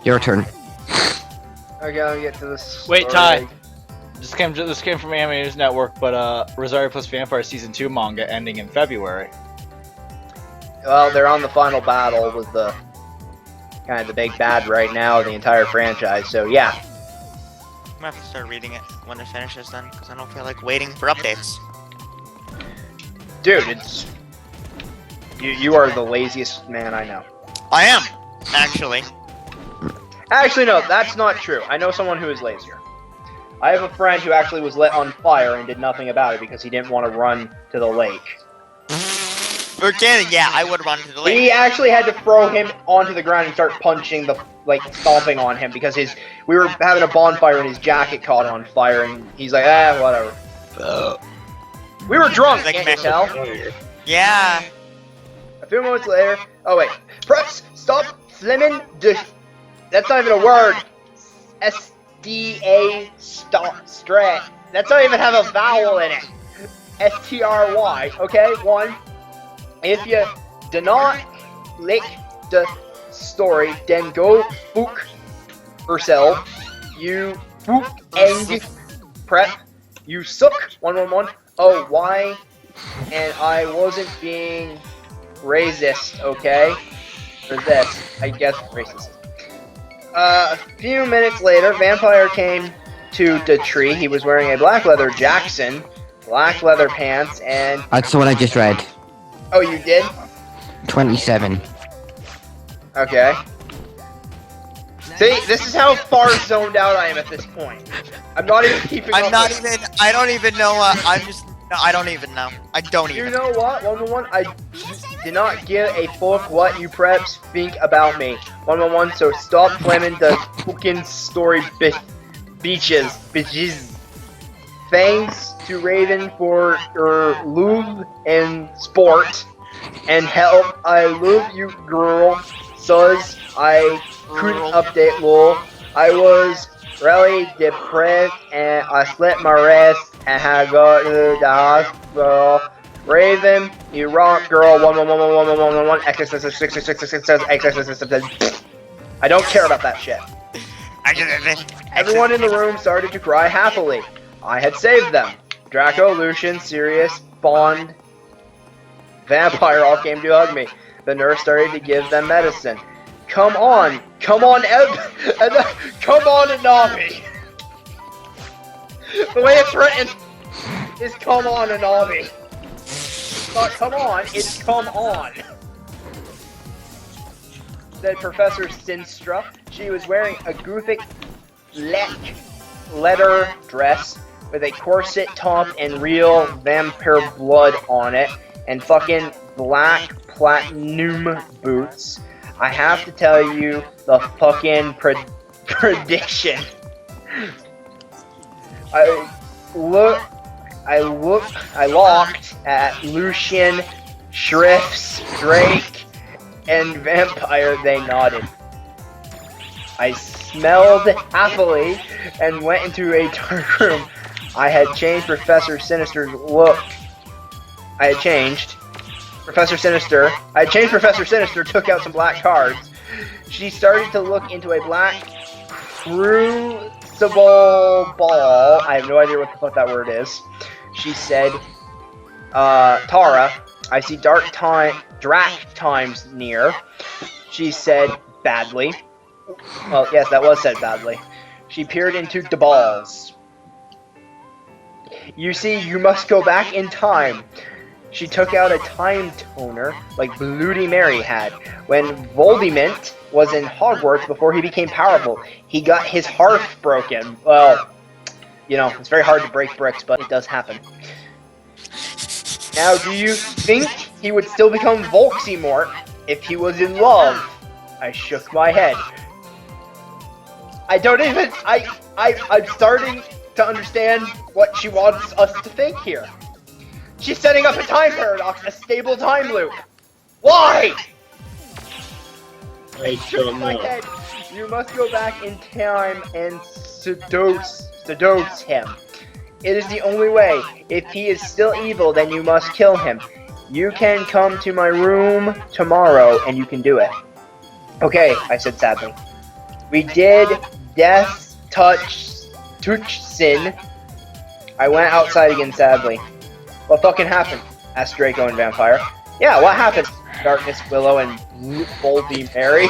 Your turn. I gotta get to this. Wait, Ty. This came from Anime News Network, but Rosario plus Vampire Season 2 manga ending in February. Well, they're on the final battle with the kind of the big bad right now of the entire franchise. So yeah. I'm gonna have to start reading it when it finishes then, because I don't feel like waiting for updates. Dude, it's you are the laziest man I know. I am, actually. Actually, no, that's not true. I know someone who is lazier. I have a friend who actually was lit on fire and did nothing about it because he didn't want to run to the lake. For kidding, yeah, I would run to the lake. We actually had to throw him onto the ground and start punching stomping on him because we were having a bonfire and his jacket caught on fire and he's like, whatever. We were drunk, Like can't you tell? Yeah. A few moments later, oh wait, press, stop, slimming, that's not even a word. SDA, stop, strat. That's not even have a vowel in it. STRY, okay, 1. If you do not like the story, then go book yourself. You book and prep. You suck. 111. Oh, why? And I wasn't being racist, okay? For this, I guess racist. A few minutes later, Vampire came to the tree. He was wearing a black leather Jackson, black leather pants, and... That's the one I just read. Oh, you did? 27. Okay. See, this is how far zoned out I am at this point. I'm not even keeping up. I don't even know, I don't even know. I don't even. You know what? 111, I did not give a fuck what you preps think about me. 111, so stop flaming the fucking story bitches. Thanks to Raven for your love and sport and help. I love you, girl. Sus, I couldn't update lol. I was really depressed and I slit my wrist and had to go to the hospital. Raven, you rock, girl. 1111111 XXX66666. I don't care about that shit. Everyone in the room started to cry happily. I had saved them. Draco, Lucian, Sirius, Bond, Vampire all came to hug me. The nurse started to give them medicine. Come on, come on, come on, Anami. The way it's written is come on, Anami. Not come on, it's come on. Said Professor Sinstra. She was wearing a gothic leather dress with a corset top and real vampire blood on it, and fucking black platinum boots. I have to tell you the fucking prediction. I looked at Lucian, Shrifts, Drake, and Vampire. They nodded. I smelled happily and went into a dark room. I had changed Professor Sinister's look. I had changed Professor Sinister, took out some black cards. She started to look into a black crucible ball. I have no idea what the fuck that word is. She said, Tara, I see drac times near. She said, badly. Well, yes, that was said badly. She peered into the balls. You see, you must go back in time. She took out a time toner, like Bloody Mary had. When Voldemort was in Hogwarts before he became powerful, he got his heart broken. Well, you know, it's very hard to break bricks, but it does happen. Now, do you think he would still become Voldemort if he was in love? I shook my head. I'm starting to understand what she wants us to think here. She's setting up a time paradox, a stable time loop. Why? I don't My know. head. You must go back in time and seduce him. It is the only way. If he is still evil, then you must kill him. You can come to my room tomorrow, and you can do it. Okay, I said sadly. We did Death Touch Sin. I went outside again, sadly. What fucking happened? Asked Draco and Vampire. Yeah, what happened? Darkness, Willow, and Boldy Mary.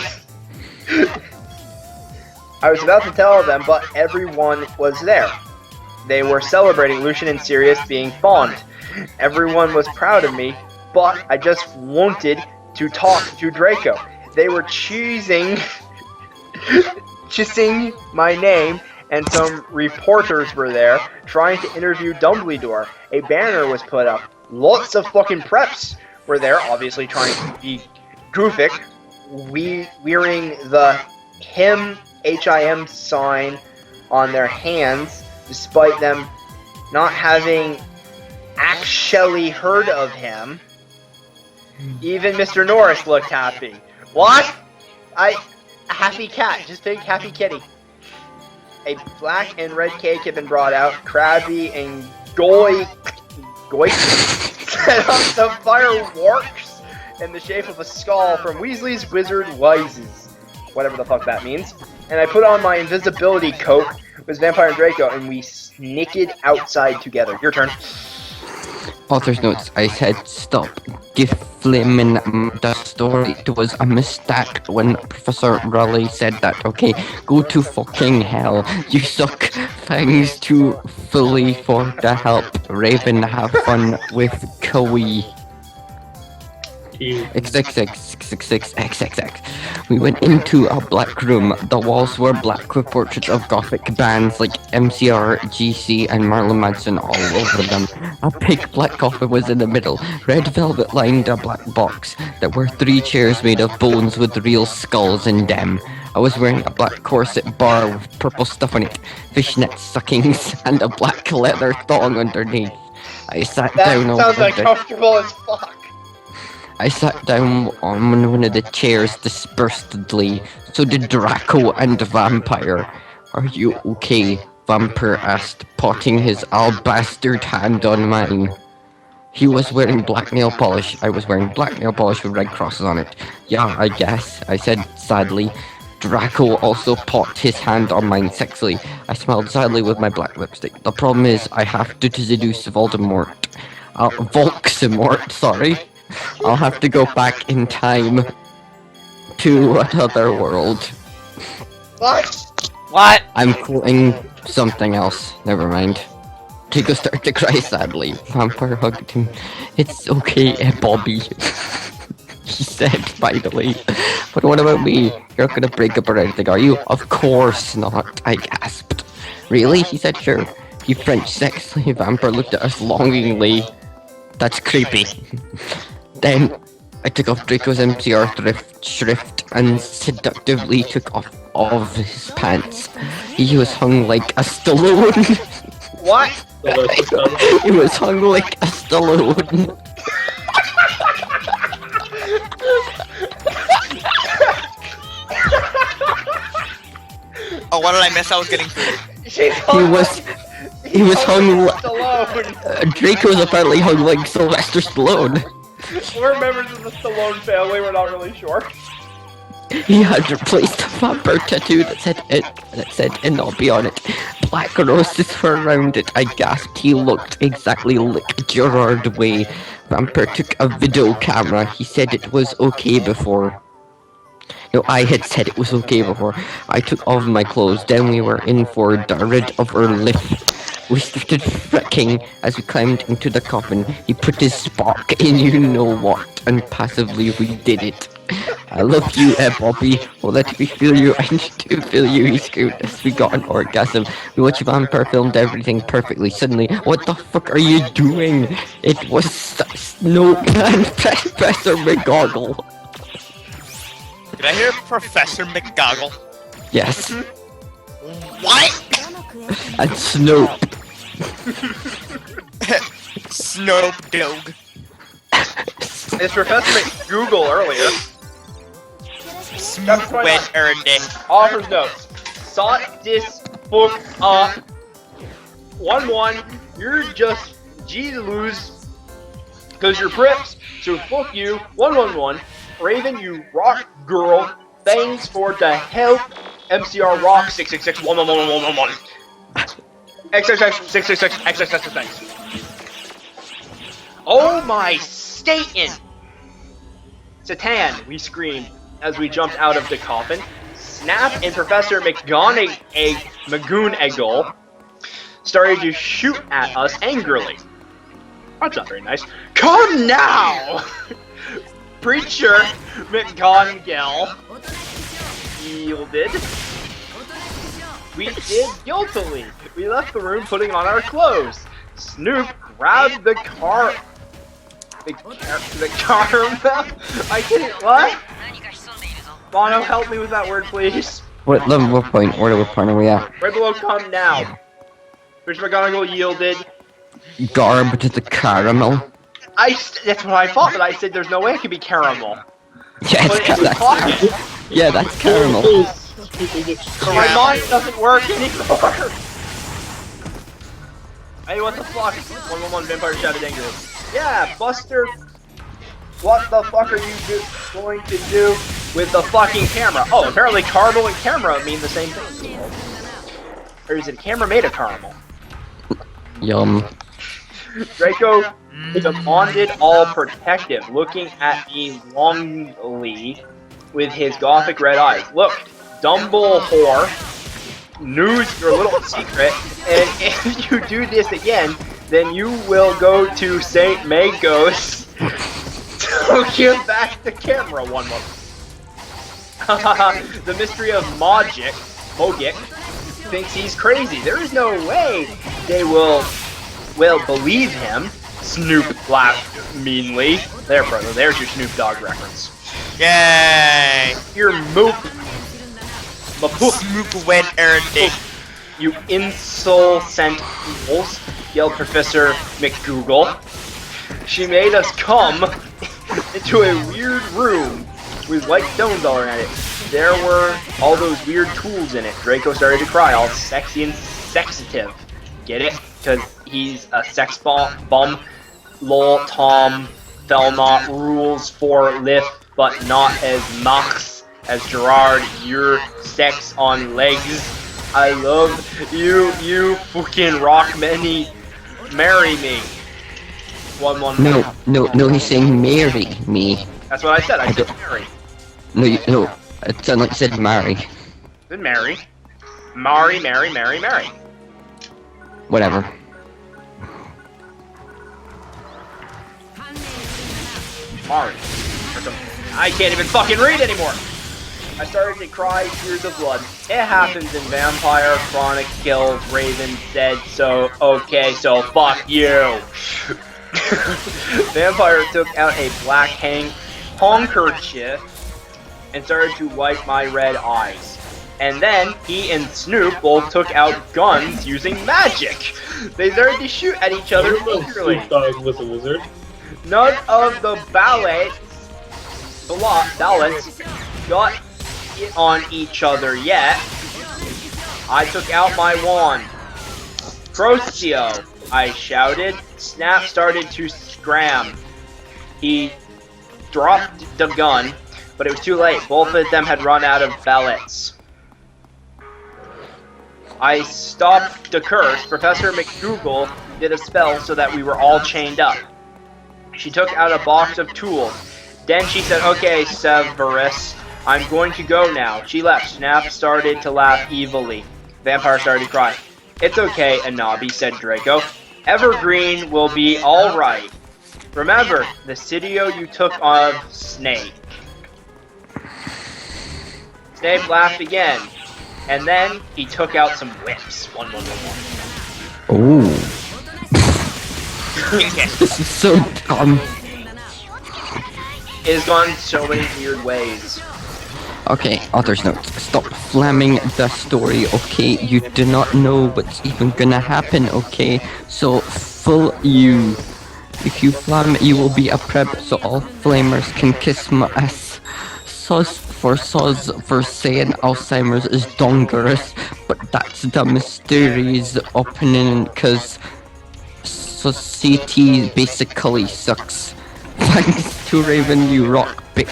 I was about to tell them, but everyone was there. They were celebrating Lucian and Sirius being fond. Everyone was proud of me, but I just wanted to talk to Draco. They were kissing my name, and some reporters were there trying to interview Dumbledore. A banner was put up. Lots of fucking preps were there, obviously trying to be goofic, wearing the HIM sign on their hands, despite them not having actually heard of him. Even Mr. Norris looked happy. What? Happy cat. Just think happy kitty. A black and red cake had been brought out. Krabby and Goy set up some fireworks in the shape of a skull from Weasley's Wizard Wises. Whatever the fuck that means. And I put on my invisibility coat with Vampire and Draco, and we sneaked outside together. Your turn. Author's notes. I said stop geflaming the story. It was a mistake when Professor Raleigh said that. Okay, go to fucking hell. You suck. Thanks to fully for the help. Raven, have fun with Kawi. XXX. We went into a black room. The walls were black with portraits of gothic bands like MCR, GC, and Marilyn Manson all over them. A big black coffin was in the middle. Red velvet lined a black box. There were 3 chairs made of bones with real skulls in them. I was wearing a black corset bar with purple stuff on it, fishnet stockings, and a black leather thong underneath. I sat down That sounds uncomfortable as fuck. I sat down on one of the chairs dispersedly. So did Draco and Vampire. Are you okay? Vampire asked, potting his albastard hand on mine. He was wearing black nail polish. I was wearing black nail polish with red crosses on it. Yeah, I guess, I said sadly. Draco also popped his hand on mine sexily. I smiled sadly with my black lipstick. The problem is, I have to seduce Voldemort. Volxemort, sorry. I'll have to go back in time to another world. What? I'm quoting something else. Never mind. Draco started to cry sadly. Vampire hugged him. It's okay, Bobby. He said finally. But what about me? You're not gonna break up or anything, are you? Of course not, I gasped. Really? He said sure. He French sexily. Vampire looked at us longingly. That's creepy. Then I took off Draco's MCR shrift and seductively took off all of his pants. He was hung like a Stallone. What? He was hung like a Stallone. Oh, what did I miss? I was getting food. He was hung. Stallone. Draco's apparently hung like Sylvester Stallone. We're members of the Stallone family, we're not really sure. He had replaced a vampire tattoo that said Inobi on it. Black roses were around it. I gasped. He looked exactly like Gerard Way. Vampire took a video camera. He said it was okay before. No, I had said it was okay before. I took off my clothes. Then we were in for the rid of our lift. We started fricking as we climbed into the coffin. He put his spark in you-know-what, and passively we did it. I love you, Bobby. Well, let me feel you. I need to feel you, he screamed as we got an orgasm. We watched Vampire, filmed everything perfectly. Suddenly, what the fuck are you doing? It was Snoop and Professor McGoggle. Did I hear Professor McGoggle? Yes. What? And Snoop. Snoop Dogg. It's Professor McGoogle earlier. Snoop went earned it. Author's notes. Sought this book up. 1-1. You're just G-lose. Cause you're prips. So fuck you. 1-1-1. Raven, you rock girl. Thanks for the help. MCR Rock 666-1111111. XXX 666 XXX. Oh my Satan! Satan, we screamed as we jumped out of the coffin. Snap and Professor McGonagall started to shoot at us angrily. That's not very nice. Come now! Preacher McGonagall yielded. We did guiltily. We left the room putting on our clothes. Snoop grabbed the caramel. I can't. What? Bono, help me with that word, please. What level point? What are we at? Right below come now. Preacher McGonagall yielded. Garb to the caramel. That's what I thought, but I said there's no way it could be caramel. Yeah, But it was that's pocket. yeah, that's caramel. So my mind doesn't work anymore. Hey, what the fuck? 111 Vampire shouted angrily. Yeah, Buster. What the fuck are you going to do with the fucking camera? Oh, apparently caramel and camera mean the same thing. Or is it camera made of caramel? Yum. Draco demanded all protective, looking at me longingly with his gothic red eyes. Look, Dumbledore knows your little secret, and if you do this again, then you will go to St. Magos to give back the camera one more. The mystery of Mogic thinks he's crazy. There is no way they will believe him. Snoop laughed meanly. There, brother, there's your Snoop Dogg reference. Yay! Your moop. Mapoof. Smoop went Erdick. You insolent fools, yelled Professor McGoogle. She made us come into a weird room with white stones all around it. There were all those weird tools in it. Draco started to cry, all sexy and sexative. Get it? Because he's a sex bum. Lol, Tom, Thelma, rules for lift, but not as Max as Gerard. Your sex on legs. I love you, you fucking rock many. Marry me. One. No, he's saying marry me. That's what I said. I said marry. No, it sounded like you said marry. Then marry. Marry. Whatever. Mari. I can't even fucking read anymore! I started to cry tears of blood. It happens in Vampire Chronic Kills. Raven said so. Okay, so fuck you. Vampire took out a black handkerchief and started to wipe my red eyes. And then he and Snoop both took out guns using magic. They started to shoot at each other eagerly. Snoop Dogg was a wizard. None of the ballots got it on each other yet. I took out my wand. Crocio, I shouted. Snap started to scram. He dropped the gun, but it was too late. Both of them had run out of ballots. I stopped the curse. Professor McGoogle did a spell so that we were all chained up. She took out a box of tools. Then she said, okay, Severus, I'm going to go now. She left. Snap started to laugh evilly. Vampire started to cry. It's okay, Anabi, said Draco. Evergreen will be alright. Remember, the Sidio you took of Snake. Snape laughed again. And then he took out some whips. One. Ooh. This is so dumb. It has gone so many weird ways. Okay, author's notes. Stop flamming the story, okay? You do not know what's even gonna happen, okay? So, full you. If you flam, you will be a prep, so all flamers can kiss my ass. Soz for saying Alzheimer's is dangerous, but that's the mysterious opening, cause society basically sucks. Thanks to Raven, you rock big.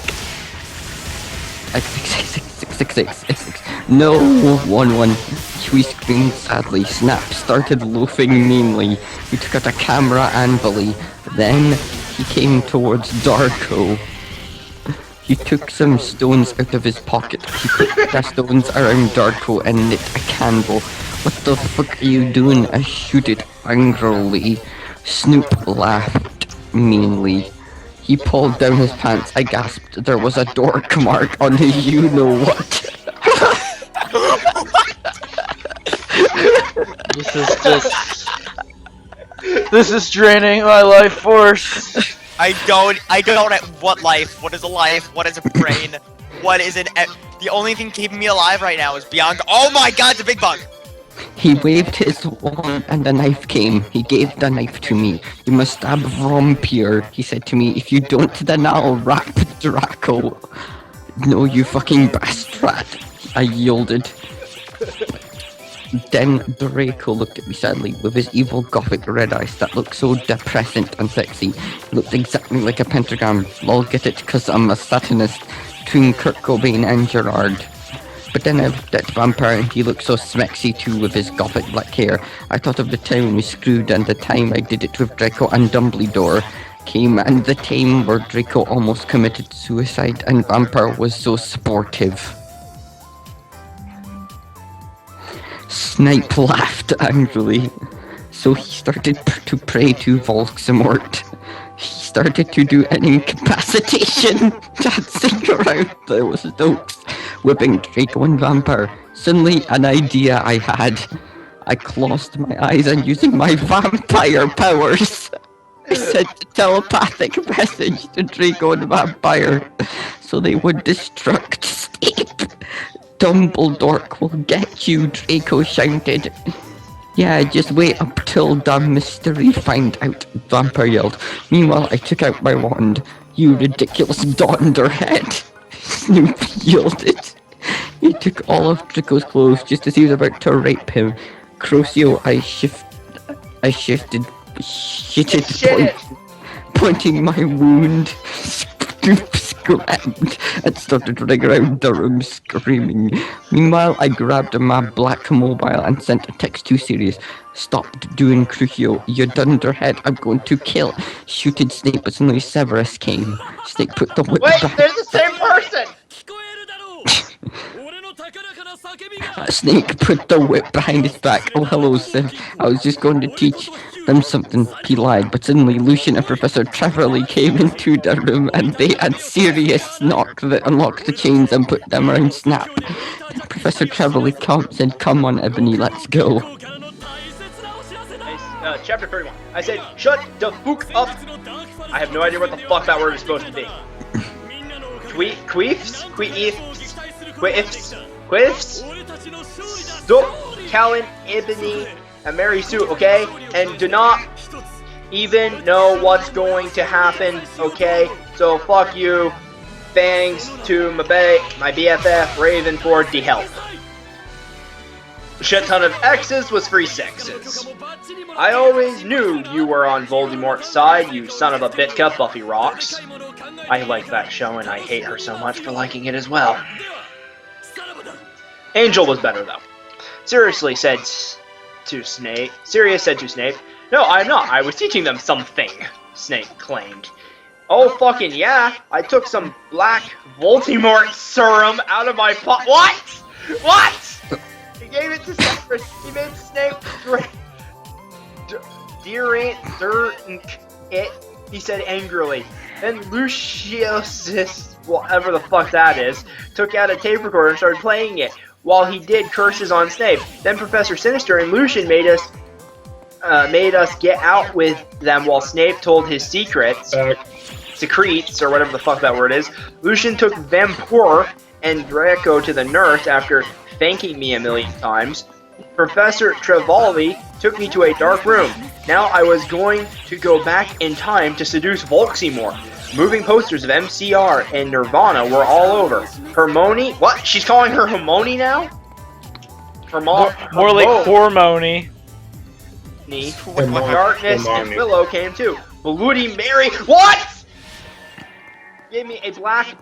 666. No, 1-1. We screamed sadly. Snap started loafing meanly. He took out a camera angrily. Then he came towards Darko. He took some stones out of his pocket. He put the stones around Darko and lit a candle. What the fuck are you doing? I shooted angrily. Snoop laughed meanly. He pulled down his pants. I gasped. There was a dork mark on the you-know-what. This is just. This is draining my life force. I don't. What life? What is a life? What is a brain? What is the only thing keeping me alive right now is Bianca. Oh my god, it's a big bug! He waved his wand and a knife came. He gave the knife to me. You must stab Vampire, he said to me. If you don't, then I'll rap Draco. No, you fucking bastard. I yielded. Then Draco looked at me sadly with his evil gothic red eyes that looked so depressing and sexy. He looked exactly like a pentagram. Lol, get it? Cause I'm a satanist between Kurt Cobain and Gerard. But then I looked at Vampire and he looked so smexy too with his gothic black hair. I thought of the time we screwed and the time I did it with Draco and Dumbledore came and the time where Draco almost committed suicide and Vampire was so sportive. Snape laughed angrily. So he started to pray to Voldemort. He started to do an incapacitation, dancing around. There was Stokes whipping Draco and Vampire. Suddenly, an idea I had. I closed my eyes and using my vampire powers, I sent a telepathic message to Draco and Vampire so they would destruct Snape. Dumbledore will get you, Draco shouted. Yeah, just wait up till the mystery find out, Vampire yelled. Meanwhile, I took out my wand. You ridiculous dunderhead. Snoop yielded. He took all of Draco's clothes just as he was about to rape him. Crucio, I shifted, pointing my wound. Snoop screamed and started running around the room screaming. Meanwhile, I grabbed my black mobile and sent a text to Sirius. Stop doing Crucio, you dunderhead, I'm going to kill. Shooted Snape, but suddenly Severus came. Snape put the whip Wait, back. there's the same person! Snake put the whip behind his back. Oh, hello, Sid. I was just going to teach them something. He lied, but suddenly Lucian and Professor Trevorley came into the room and they had Sirius unlocked the chains and put them around Snap. Then Professor Trevorley said, come on, Ebony, let's go. Chapter 31. I said, shut the fuck up! I have no idea what the fuck that word is supposed to be. Queefs? Stop Callan, Ebony, and Mary Sue, okay? And do not even know what's going to happen, okay? So fuck you. Thanks to my BFF Raven for the help. A shit ton of X's was free sexes. I always knew you were on Voldemort's side, you son of a bitcup, Buffy rocks. I like that show and I hate her so much for liking it as well. Angel was better though. Sirius said to Snape, no, I'm not, I was teaching them something, Snape claimed. Oh fucking yeah, I took some black Voldemort serum out of my What? What? He gave it to Severus, he made Snape drink it, he said angrily. Then Lucius, whatever the fuck that is, took out a tape recorder and started playing it while he did curses on Snape. Then Professor Sinister and Lucian made us get out with them while Snape told his secrets, secretes, or whatever the fuck that word is. Lucian took Vampire and Draco to the nurse after thanking me a million times. Professor Trevorley took me to a dark room. Now I was going to go back in time to seduce Volxymore. Moving posters of MCR and Nirvana were all over. Hermione? What? She's calling her Hermione now? More like Hormony. Darkness and Willow came too. Bloody Mary? What? Gave me a black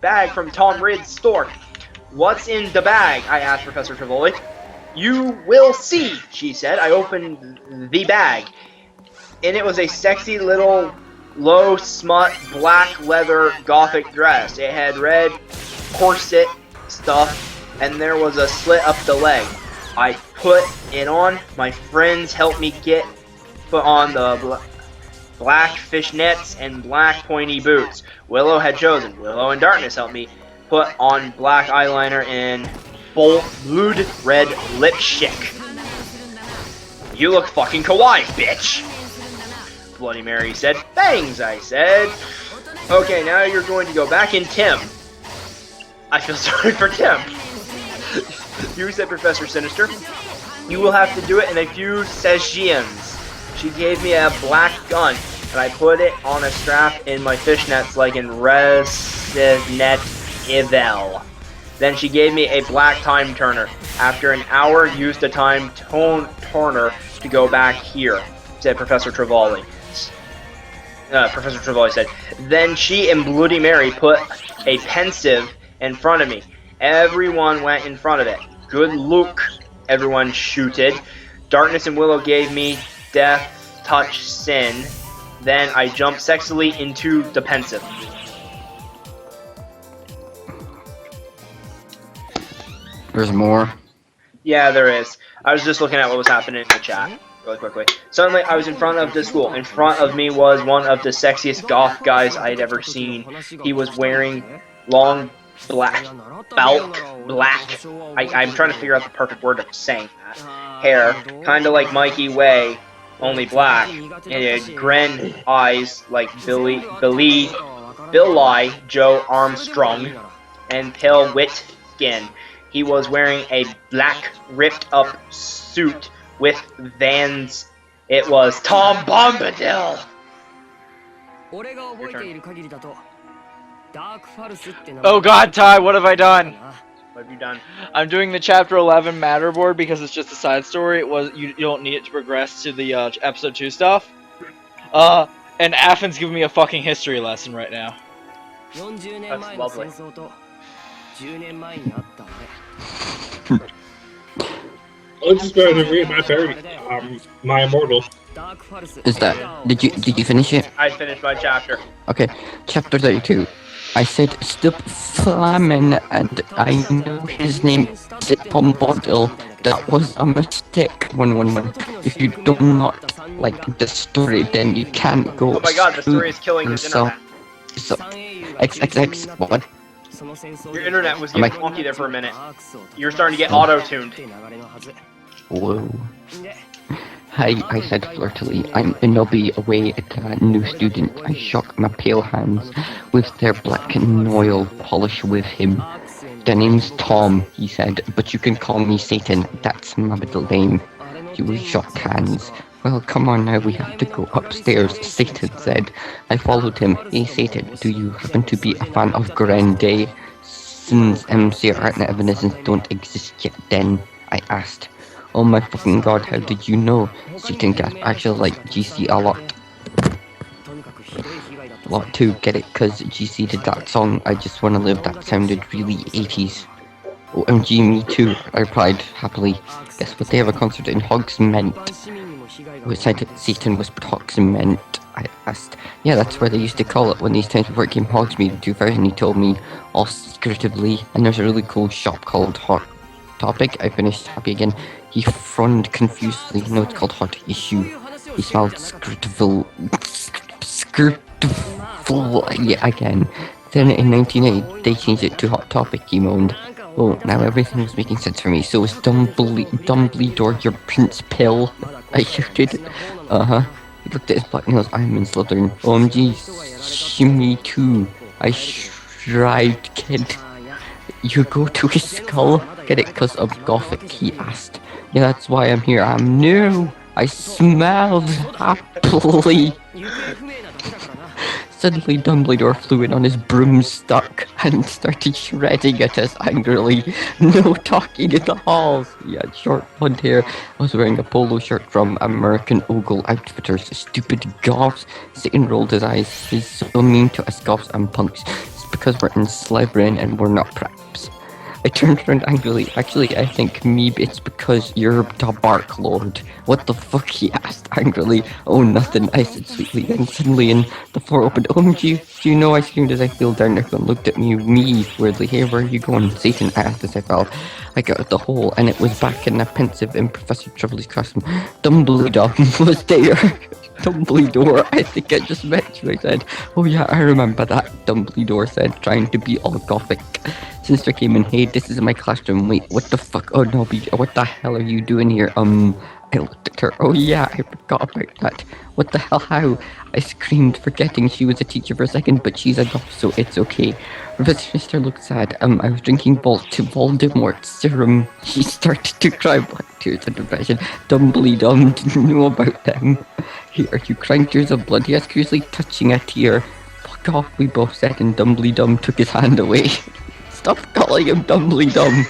bag from Tom Ridd's store. What's in the bag? I asked Professor Trivoli. You will see, she said. I opened the bag, and it was a sexy little low smut black leather gothic dress. It had red corset stuff, and there was a slit up the leg. I put it on. My friends helped me put on the black fishnets and black pointy boots Willow had chosen. Willow and Darkness helped me put on black eyeliner and bold blood red lipstick. You look fucking kawaii, bitch! Bloody Mary said. Thanks, I said. Okay, now you're going to go back in Tim. I feel sorry for Tim. You said, Professor Sinister. You will have to do it in a few sessions. She gave me a black gun, and I put it on a strap in my fishnets like in Resident Evil. Then she gave me a black time turner. After an hour, used the time turner to go back here, said Professor Trivoli. Professor Trivoli said. Then she and Bloody Mary put a pensive in front of me. Everyone went in front of it. Good look, everyone shooted. Darkness and Willow gave me death touch sin. Then I jumped sexily into the pensive. There's more. Yeah, there is. I was just looking at what was happening in the chat really quickly. Suddenly, I was in front of the school. In front of me was one of the sexiest goth guys I'd ever seen. He was wearing long black, I'm trying to figure out the perfect word of saying that. Hair, kind of like Mikey Way, only black. And he had grin eyes like Billy Joe Armstrong, and pale wit skin. He was wearing a black ripped up suit with Vans. It was Tom Bombadil. Oh God, Ty, what have I done? What have you done? I'm doing the chapter 11 matter board because it's just a side story. You don't need it to progress to the episode 2 stuff. And Affin's giving me a fucking history lesson right now. That's lovely. I'll just go ahead and read my fairy, my Immortal. Is that... Did you finish it? I finished my chapter. Okay, chapter 32. I said, stop flamming, and I know his name is Tom Bodil. That was a mistake. 111. If you do not like the story, then you can't go. Oh my god, the story is killing his internet. So, XXX, what? Your internet was getting wonky there for a minute. You're starting to get auto-tuned. Whoa. Hi, I said flirtily. I'm Inobi away at a new student. I shook my pale hands with their black nail polish with him. The name's Tom, he said, but you can call me Satan. That's my middle name. We shook hands. Well, come on now, we have to go upstairs, Satan said. I followed him. Hey Satan, do you happen to be a fan of Grande? Since MC art and evidence don't exist yet then, I asked. Oh my fucking god, how did you know? Satan gasped. Actually like GC a lot. A lot too, get it? Cause GC did that song, I Just Wanna Live, that sounded really 80s. OMG, me too, I replied happily. Guess what, they have a concert in Hogsmeade. Outside Satan whispered Hogsmeade. I asked. Yeah, that's where they used to call it when these times before it came Hogsmeade in 2000, he told me, all secretively. And there's a really cool shop called Hot Topic. I finished happy again. He frowned confusedly. No, it's called Hot Issue. He smiled secretively. Yeah, again. Then in 1980, they changed it to Hot Topic, he moaned. Oh, now everything was making sense for me. So is Dumbledore your Prince Pill? I shouted. Uh-huh. He looked at his black nails. I'm in Slytherin. OMG, shimmy too. I tried, kid. You go to his skull? Get it because of Gothic, he asked. Yeah, that's why I'm here. I'm new. I smelled happily. Suddenly Dumbledore flew in on his broomstick and started shredding at us angrily. No talking in the halls. He had short blonde hair. I was wearing a polo shirt from American Ogle Outfitters. Stupid goths. Satan rolled his eyes. He's so mean to us goths and punks. It's because we're in Slytherin and we're not preps. I turned around angrily. Actually, I think maybe it's because you're the Bark Lord. What the fuck? He asked angrily. Oh, nothing, I said sweetly. Then suddenly, the floor opened. Oh, do you know? I screamed as I fell down. Everyone looked at me weirdly. Hey, where are you going? Satan, I asked as I fell. I got out the hole, and it was back in a pensive in Professor Trevelyan's classroom. Dumbledore was there. Dumbledore, I think I just met you, I said. Oh yeah, I remember that, Dumbledore said, trying to be all gothic. Sister came in. Hey, this is my classroom. Wait, what the fuck? Oh no, what the hell are you doing here? I looked at her. Oh yeah, I forgot about that. What the hell, how? I screamed, forgetting she was a teacher for a second, but she's a goth, so it's okay. Professor Mister looked sad. I was drinking Voldemort's serum. She started to cry, black tears of depression. Dumbledore didn't know about them. Hey, are you crying tears of blood? He asked, curiously touching a tear. Fuck off, we both said, and Dumbledore took his hand away. Stop calling him Dumbledore.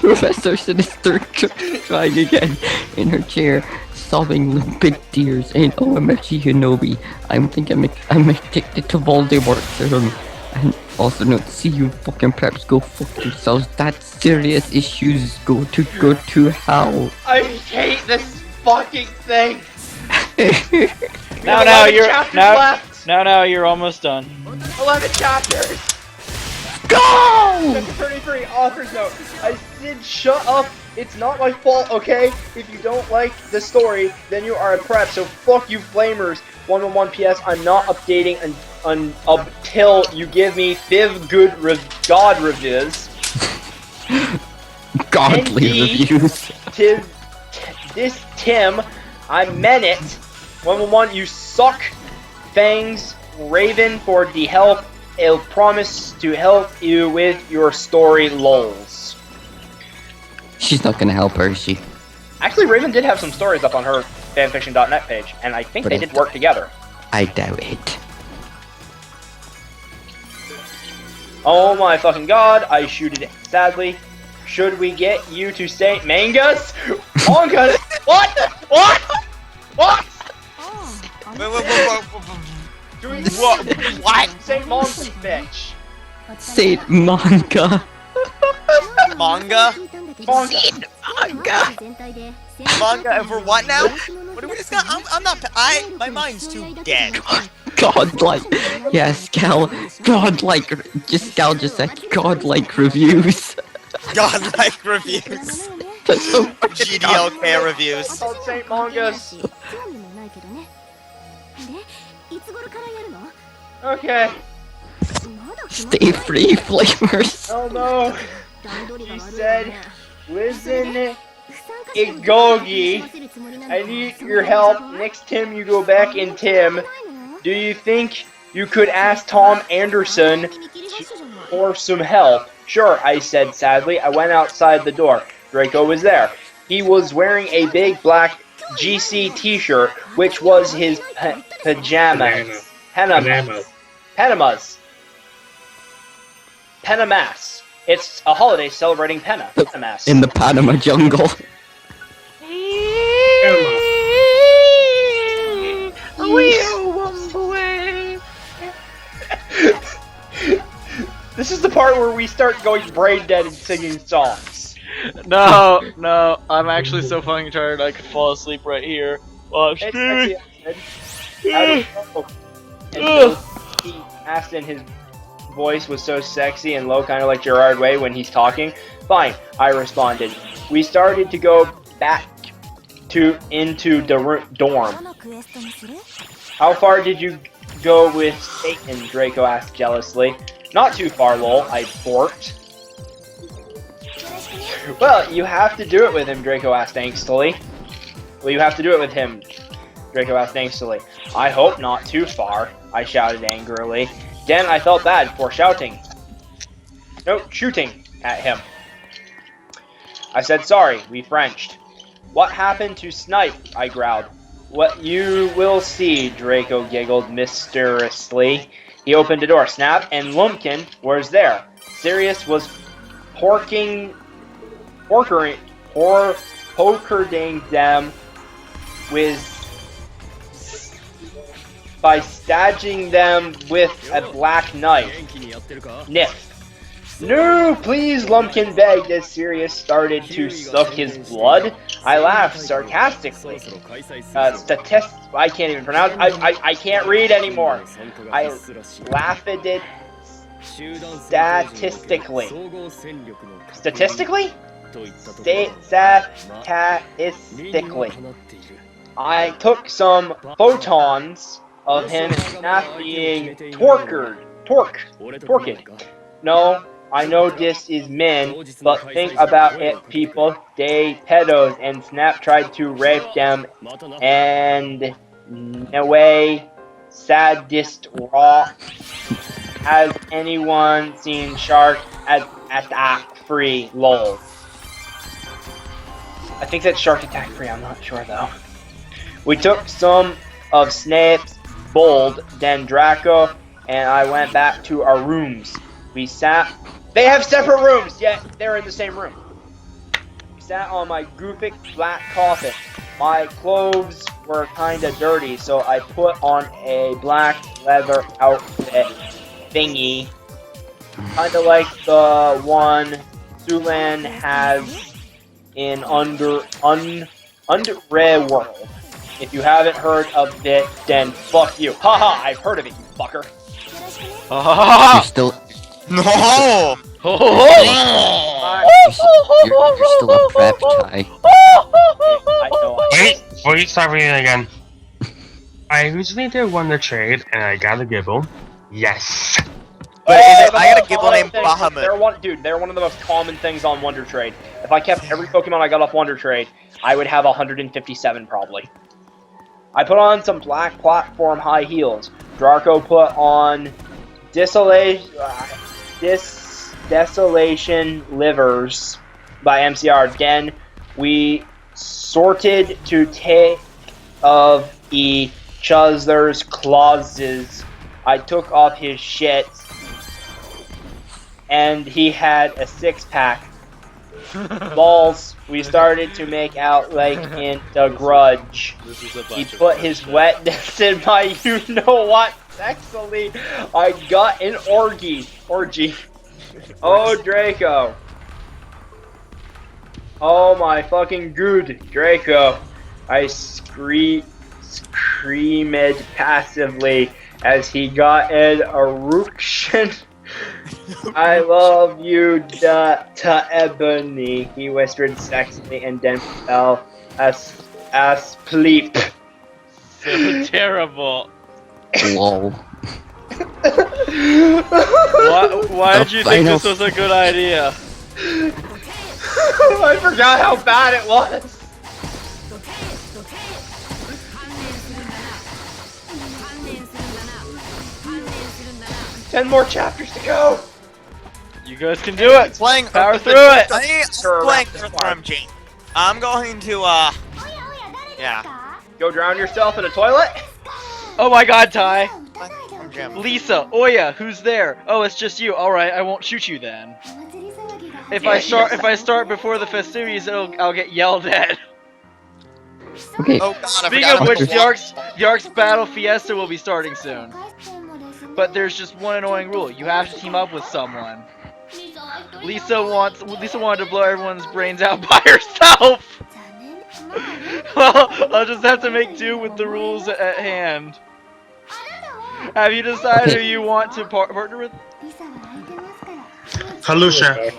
Professor Sinister crying again in her chair, sobbing with big tears. And oh, I'm actually Hinobi. I'm thinking I'm addicted to Voldemort serum. And also note, see you fucking preps, go fuck yourselves. That's serious issues. Go to hell. I hate this fucking thing. Now you're chapters now left. now you're almost done. 11 chapters. Go! Chapter 33, author's note. I did shut up. It's not my fault, okay? If you don't like the story, then you are a prep, so fuck you flamers. 111 PS, I'm not updating until you give me 5 good God reviews. Godly ND, reviews. This Tim, I meant it. 111, you suck. Thanks, Raven, for the help. I'll promise to help you with your story, lols. She's not gonna help her, is she? Actually, Raven did have some stories up on her fanfiction.net page, and I think they did work together. I doubt it. Oh my fucking god, I shooted it sadly. Should we get you to say mangas? Mangas? What? What? What? Do we What? say monkey bitch? Saint manga. Manga? Manga. Manga for what now? What are we just I'm not. My mind's too dead. Godlike. Yes, Cal. Godlike. Cal just said godlike reviews. Godlike reviews. That's so GDLK reviews. Called Saint Mangas. Okay. Stay free, flamers. Oh no. She said, listen, Igogi, I need your help. Next time you go back in Tim, do you think you could ask Tom Anderson for some help? Sure, I said sadly. I went outside the door. Draco was there. He was wearing a big black GC t-shirt, which was his pajamas. Panamas. It's a holiday celebrating Panamas. In the Panama jungle. This is the part where we start going brain dead and singing songs. No, I'm actually so fucking tired I could fall asleep right here. Oh, It's sexy, I said. And he asked, and his voice was so sexy and low, kind of like Gerard Way when he's talking. Fine, I responded. We started to go back into the dorm. How far did you go with Satan? Draco asked jealously. Not too far, lol, I borked. Well, you have to do it with him, Draco asked angstily. Well, you have to do it with him, Draco asked angstily. I hope not too far, I shouted angrily. Then I felt bad for shouting. No, shooting at him. I said sorry, we Frenched. What happened to Snipe? I growled. What you will see, Draco giggled mysteriously. He opened the door. Snap and Lumpkin was there. Sirius was pokering them by staging them with a black knife. Niff. No, please, Lumpkin begged as Sirius started to suck his blood. I laughed sarcastically. I can't even pronounce. I can't read anymore. I laughed at it statistically. Statistically? Statistically. I took some photons of him and not being torqued. No, I know this is men, but think about it, people. They pedos, and Snap tried to rape them, and in a way, sadist raw. Has anyone seen Shark Attack Free? Lol. I think that's Shark Attack Free, I'm not sure though. We took some of Snape's bold, then Draco, and I went back to our rooms. We sat. They have separate rooms, yet they're in the same room. We sat on my goofy black coffin. My clothes were kinda dirty, so I put on a black leather outfit thingy. Kinda like the one Sulan has in Underwear World. If you haven't heard of it, then fuck you. Haha, I've heard of it, you fucker. You're still. No! You're still a prep, Ty. I know. Wait, start reading again. I recently did Wonder Trade, and I got a Gibble. Yes. But is it, the I got a most Gibble common named thing- Bahamut. They're one of the most common things on Wonder Trade. If I kept every Pokemon I got off Wonder Trade, I would have 157 probably. I put on some black platform high heels. Draco put on Desolation Livers by MCR. Then we sorted to take of each other's clauses. I took off his shit, and he had a six-pack. Balls. We started to make out like in The Grudge. He put his wetness in my you-know-what sexually. I got an orgy. Oh, Draco. Oh my fucking good, Draco. I screamed passively as he got an erection. I love you, to Ebony, he whispered sexily and then fell asleep. So terrible. Lol. Why did you think this was a good idea? I forgot how bad it was. 10 more chapters to go. You guys can do it. Playing Power through it. Playing from Jane. I'm going to yeah. Go drown yourself in a toilet. Oh my God, Ty. From Jim. Lisa, Oya, who's there? Oh, it's just you. All right, I won't shoot you then. If I start before the festivities, I'll get yelled at. Okay. Oh God, I Speaking forgot of which, about the Ark's Battle Fiesta will be starting soon. But there's just one annoying rule: you have to team up with someone. Lisa wanted to blow everyone's brains out by herself. Well, I'll just have to make do with the rules at hand. Have you decided who you want to partner with? Halusha.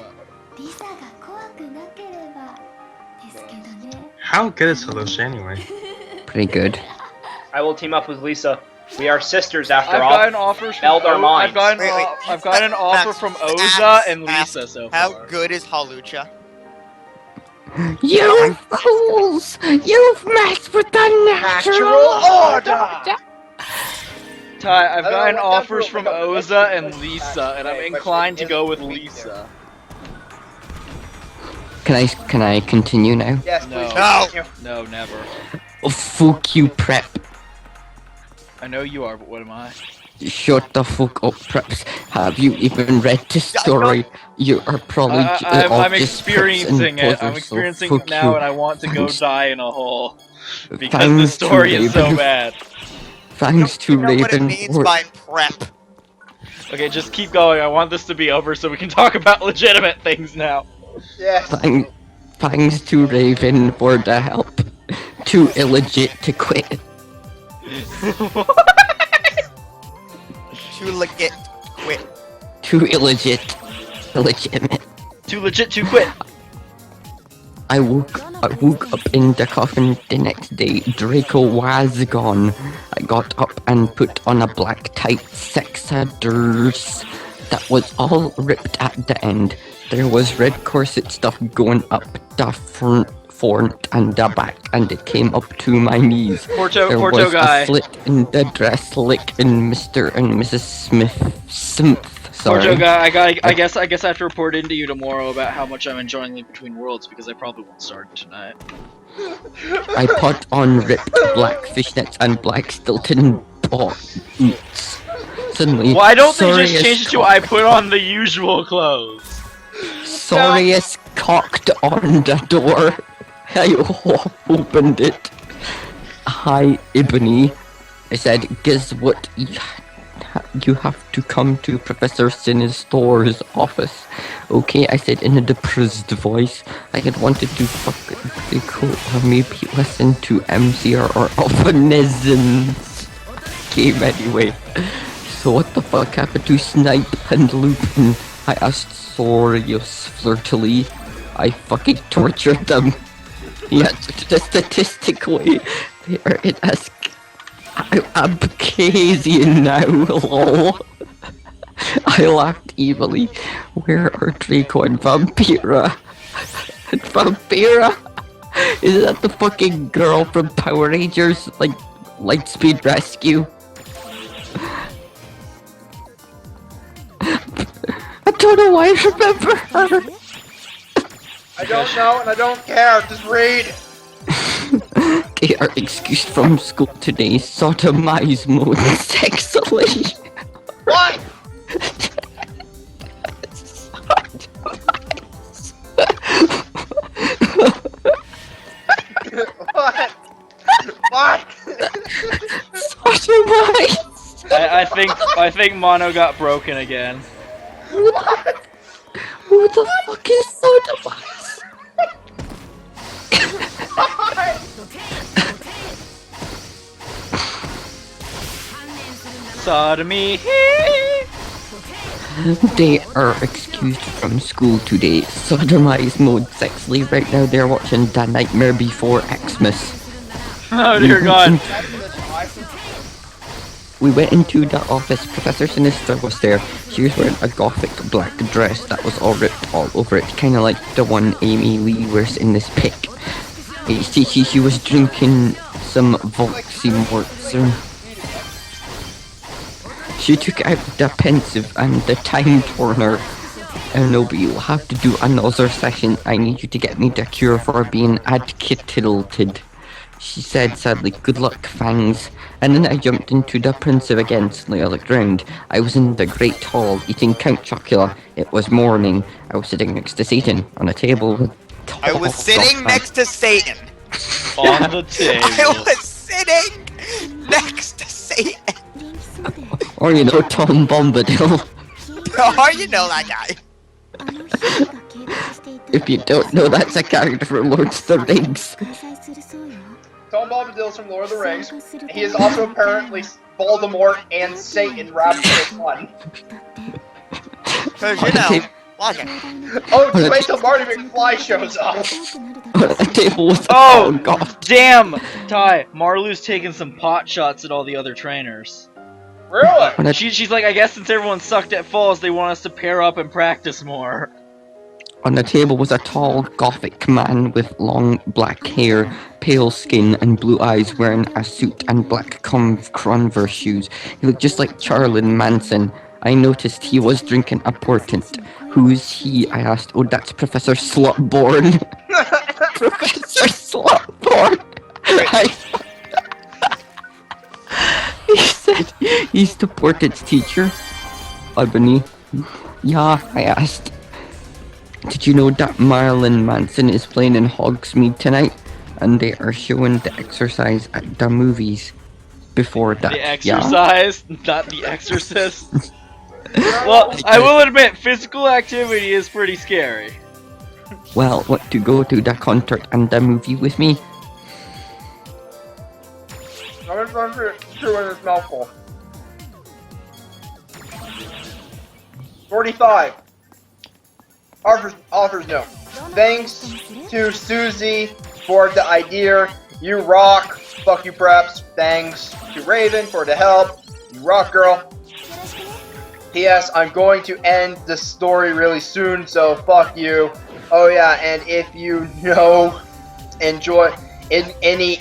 How good is Halusha anyway? Pretty good. I will team up with Lisa. We are sisters after I've all. gotten offers from Meld our minds. I've got an offer from Oza and Lisa so far. How good is Halucha? You fools! You've messed with the natural order! Ty, I've I don't gotten know what that offers rule- from like a- Oza and Lisa, and I'm Okay, but inclined to it go with isn't Lisa. Can I continue now? Yes, No. please. No. continue. No, never. Oh, fuck you, prep. I know you are, but what am I? Shut the fuck up, preps. Have you even read the story? You are probably I'm just experiencing preps and it. I'm buzzers, experiencing so it fuck now, you. and I want to go Thanks- die in a hole because the thanks story to is so Raven. bad. Thanks to You know what it Raven. means by prep. Okay, just keep going. I want this to be over so we can talk about legitimate things now. Yes. Thanks to Raven for the help. Too illegit to quit. Too legit. Quit. Too illegit. Illegitimate. Too legit to quit. I woke up in the coffin the next day. Draco was gone. I got up and put on a black tight sexaders that was all ripped at the end. There was red corset stuff going up the front and the back, and it came up to my knees. There was guy. a slit in the dress like in Mr. and Mrs. Smith. Sorry. Porto guy, I guess I have to report into you tomorrow about how much I'm enjoying Link Between Worlds because I probably won't start tonight. I put on ripped black fishnets and black Stilton boots. Suddenly, Why don't they just Sorius change it to I put on the usual clothes? Sorius cocked on the door. I opened it. Hi, Ebony. I said, guess what? You have to come to Professor Sinister's office. Okay, I said in a depressed voice. I had wanted to fucking cool or maybe listen to MCR or Alphanisms. Game anyway. So what the fuck happened to Snipe and Lupin? I asked Sorius flirtily. I fucking tortured them. Yet, statistically, they are in I'm Caucasian now, lol. I laughed evilly. Where are Draco and Vampira? And Vampira? Is that the fucking girl from Power Rangers? Like, Lightspeed Rescue? I don't know why I remember her. I don't know and I don't care. Just read. They are excused from school today. Sodomize mode sexually. What? What? What? Sodomize. I think Mono got broken again. What? Who the fuck is sodomize? Sodomy. They are excused from school today. Sodomize mode sexually. Right now they're watching The Nightmare Before Xmas. Oh dear God. We went into the office. Professor Sinister was there. She was wearing a gothic black dress that was all ripped all over it, kind of like the one Amy Lee wears in this pic. She was drinking some Voxymortzer. She took out the pensive and the time turner. Oh no, but you'll have to do another session. I need you to get me the cure for being adkittilted. She said sadly, good luck, Fangs. And then I jumped into the pensive again. Suddenly I looked round. I was in the Great Hall, eating Count Chocula. It was morning. I was sitting next to Satan, on a table with I was sitting next to Satan. On the table. I was sitting next to Satan. Or you know, Tom Bombadil. Oh, you know that guy. If you don't know, that's a character from Lord of the Rings. Tom Bombadil's from Lord of the Rings. He is also apparently Voldemort and Satan wrapped into one. Cause you know, logic. Oh, just wait till Marty McFly shows up. A table with Oh, god. damn! Ty, Marlu's taking some pot shots at all the other trainers. Really? She's like, I guess since everyone sucked at falls, they want us to pair up and practice more. On the table was a tall, gothic man with long black hair, pale skin, and blue eyes, wearing a suit and black Converse shoes. He looked just like Charlene Manson. I noticed he was drinking a portent. Who's he? I asked. Oh, that's Professor Slutborn. Professor Slutborn. He said he's the portent's teacher. Albany. Yeah, I asked. Did you know that Marilyn Manson is playing in Hogsmeade tonight? And they are showing the exercise at the movies. Before that, The exercise, not the exorcist. Well, I will admit, physical activity is pretty scary. Well, want to go to the concert and the movie with me? I'm just going to chew in this mouthful. 45. Offers no. Thanks to Susie for the idea. You rock. Fuck you, preps. Thanks to Raven for the help. You rock, girl. P.S. I'm going to end the story really soon, so fuck you. Oh yeah, and if you know, enjoy in any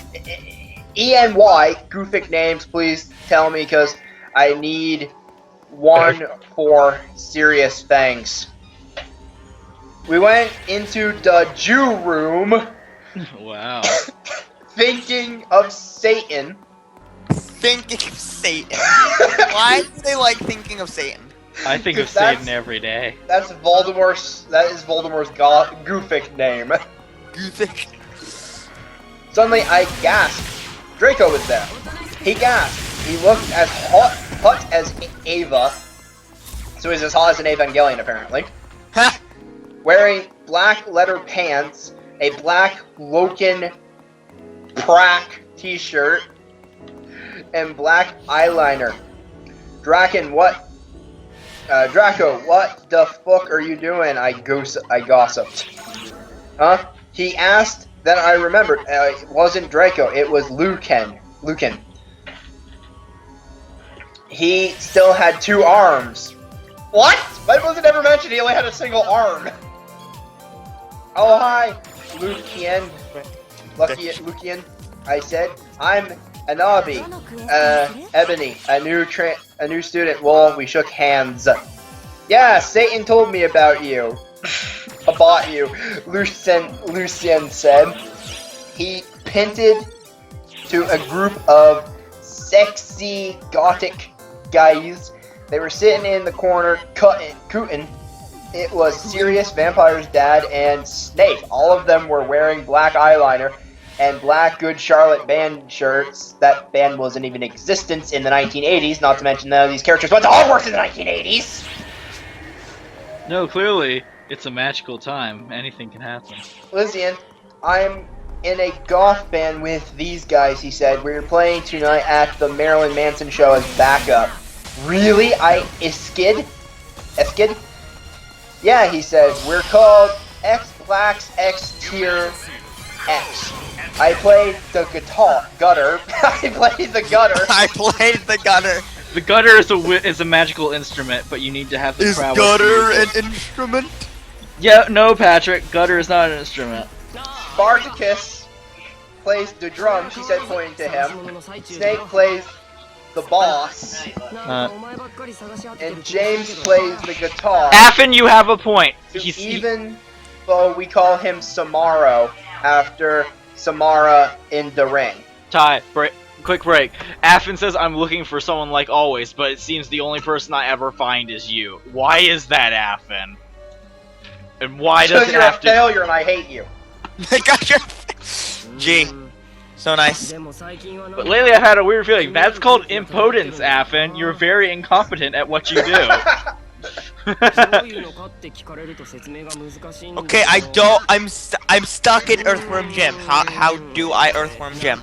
ENY Goofic names, please tell me, because I need one for serious thanks. We went into the Jew room Wow. thinking of Satan. Thinking of Satan. Why do they like thinking of Satan? I think of That's- Satan every day. That is Voldemort's Goofic name. Gothic. Suddenly I gasped. Draco was there. He gasped. He looked as hot as Ava. So he's as hot as an Evangelion, apparently. Ha! Wearing black leather pants, a black Loken Prack t-shirt, and black eyeliner. Draco, what the fuck are you doing? I gossiped. Huh? He asked, then I remembered. It wasn't Draco, it was Lucan. He still had 2 arms. What? That wasn't ever mentioned, he only had a single arm. Oh, hi, Lucian. Lucian. I said, I'm Anabi, Ebony, a new student. Well, we shook hands. Yeah, Satan told me about you. About you, Lucian said. He pinted to a group of sexy gothic guys. They were sitting in the corner, cootin'. It was Sirius, Vampire's dad, and Snake. All of them were wearing black eyeliner and black Good Charlotte band shirts. That band wasn't even in existence in the 1980s, not to mention none of these characters went to Hogwarts in the 1980s! No, clearly, it's a magical time. Anything can happen. Lysian, I'm in a goth band with these guys, he said. We're playing tonight at the Marilyn Manson show as backup. Really? Eskid? Yeah, he said, we're called X-Blacks X-Tier X. I played the gutter. I played the gutter. I played the gutter. The gutter is a magical instrument, but you need to have the Is prowess. gutter an instrument? Yeah, no, Patrick. Gutter is not an instrument. Spartacus plays the drums, he said, pointing to him. Snake plays the boss. And James plays the guitar. Affin, you have a point. Even though we call him Samaro after Samara in the ring. Quick break. Affin says I'm looking for someone like always, but it seems the only person I ever find is you. Why is that, Affin? And why does it you're have a to? failure and I hate you. I got your. Gee, so nice. But lately I've had a weird feeling. That's called impotence, Affin. You're very incompetent at what you do. Okay, I'm stuck in Earthworm Jim. How do I Earthworm Jim?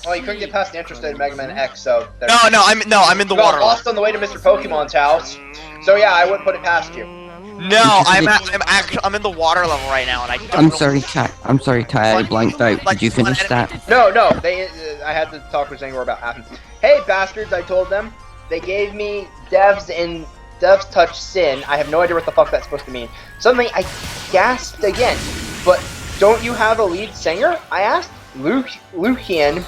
Oh, you couldn't get past the Interested in Mega Man X, so there. No, I'm in the You got water. lost on the way to Mr. Pokemon's house. So yeah, I wouldn't put it past you. No, I'm in the water level right now, and I don't I'm know- sorry, Ty. I blanked out. Did you finish that? No, I had to talk with Zangor about Athens. Hey, bastards, I told them. They gave me Dev's Touch Sin. I have no idea what the fuck that's supposed to mean. Suddenly, I gasped again. But don't you have a lead singer? I asked. Lucian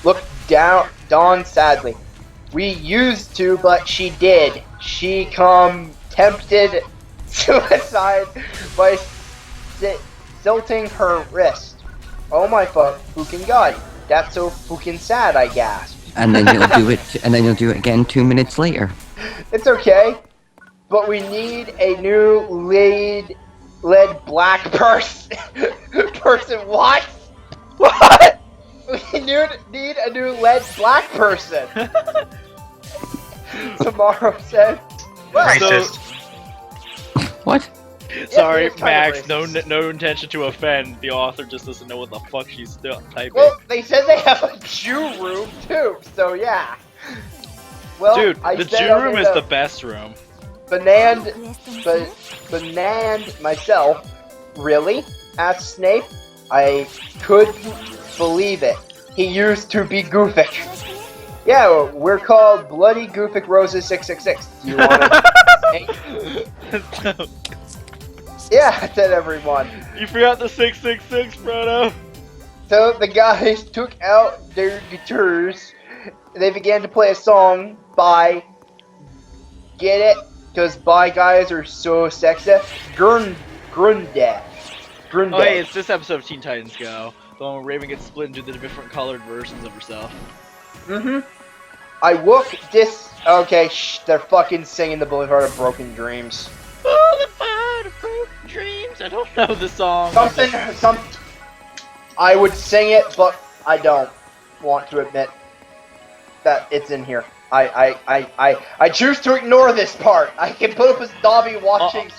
looked Dawn sadly. We used to, but she did. She tempted suicide by silting her wrist. Oh my fucking god. That's so fucking sad, I gasped. And then you'll do it. And then you'll do it again 2 minutes later. It's okay, but we need a new led black person. What? What? We need a new led black person. Tomorrow said. What? Racist. What? Sorry, it's kind of Max. racist. No intention to offend. The author just doesn't know what the fuck she's still typing. Well, they said they have a Jew room too, so yeah. Well, Dude, I the said Jew I'm room in is the best room. Banand myself. Really? Asked Snape. I couldn't believe it. He used to be Goofic. Yeah, we're called Bloody Goofic Roses 666. Do you want to? Yeah, said everyone. You forgot the 666, Frodo. So the guys took out their guitars. They began to play a song by. Get it? Because by guys are so sexy. Grunde. Oh, hey, it's this episode of Teen Titans Go. The one where Raven gets split into the different colored versions of herself. Mm-hmm. I woke this. Okay, they're fucking singing the Boulevard of Broken Dreams. Boulevard of Broken Dreams. I don't know the song. I would sing it, but I don't want to admit that it's in here. I choose to ignore this part. I can put up as Dobby watching.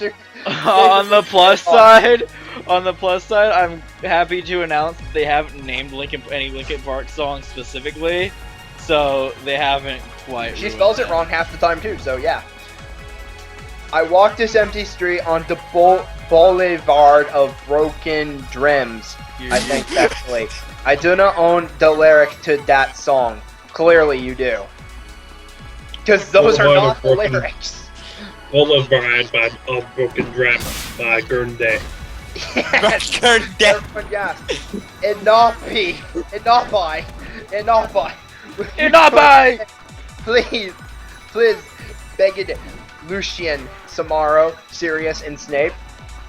On the plus side, I'm happy to announce that they haven't named any Linkin Park songs specifically, so they haven't quite. She spells it wrong half the time too, so yeah. I walked this empty street onto Boulevard of Broken Dreams. I think actually. I do not own the lyric to that song. Clearly you do. Because those are not the lyrics. Boulevard of Broken Dreams by Grunde. Yes. Yeah. Inabai! Please, begged Lucian, Samaro, Sirius, and Snape.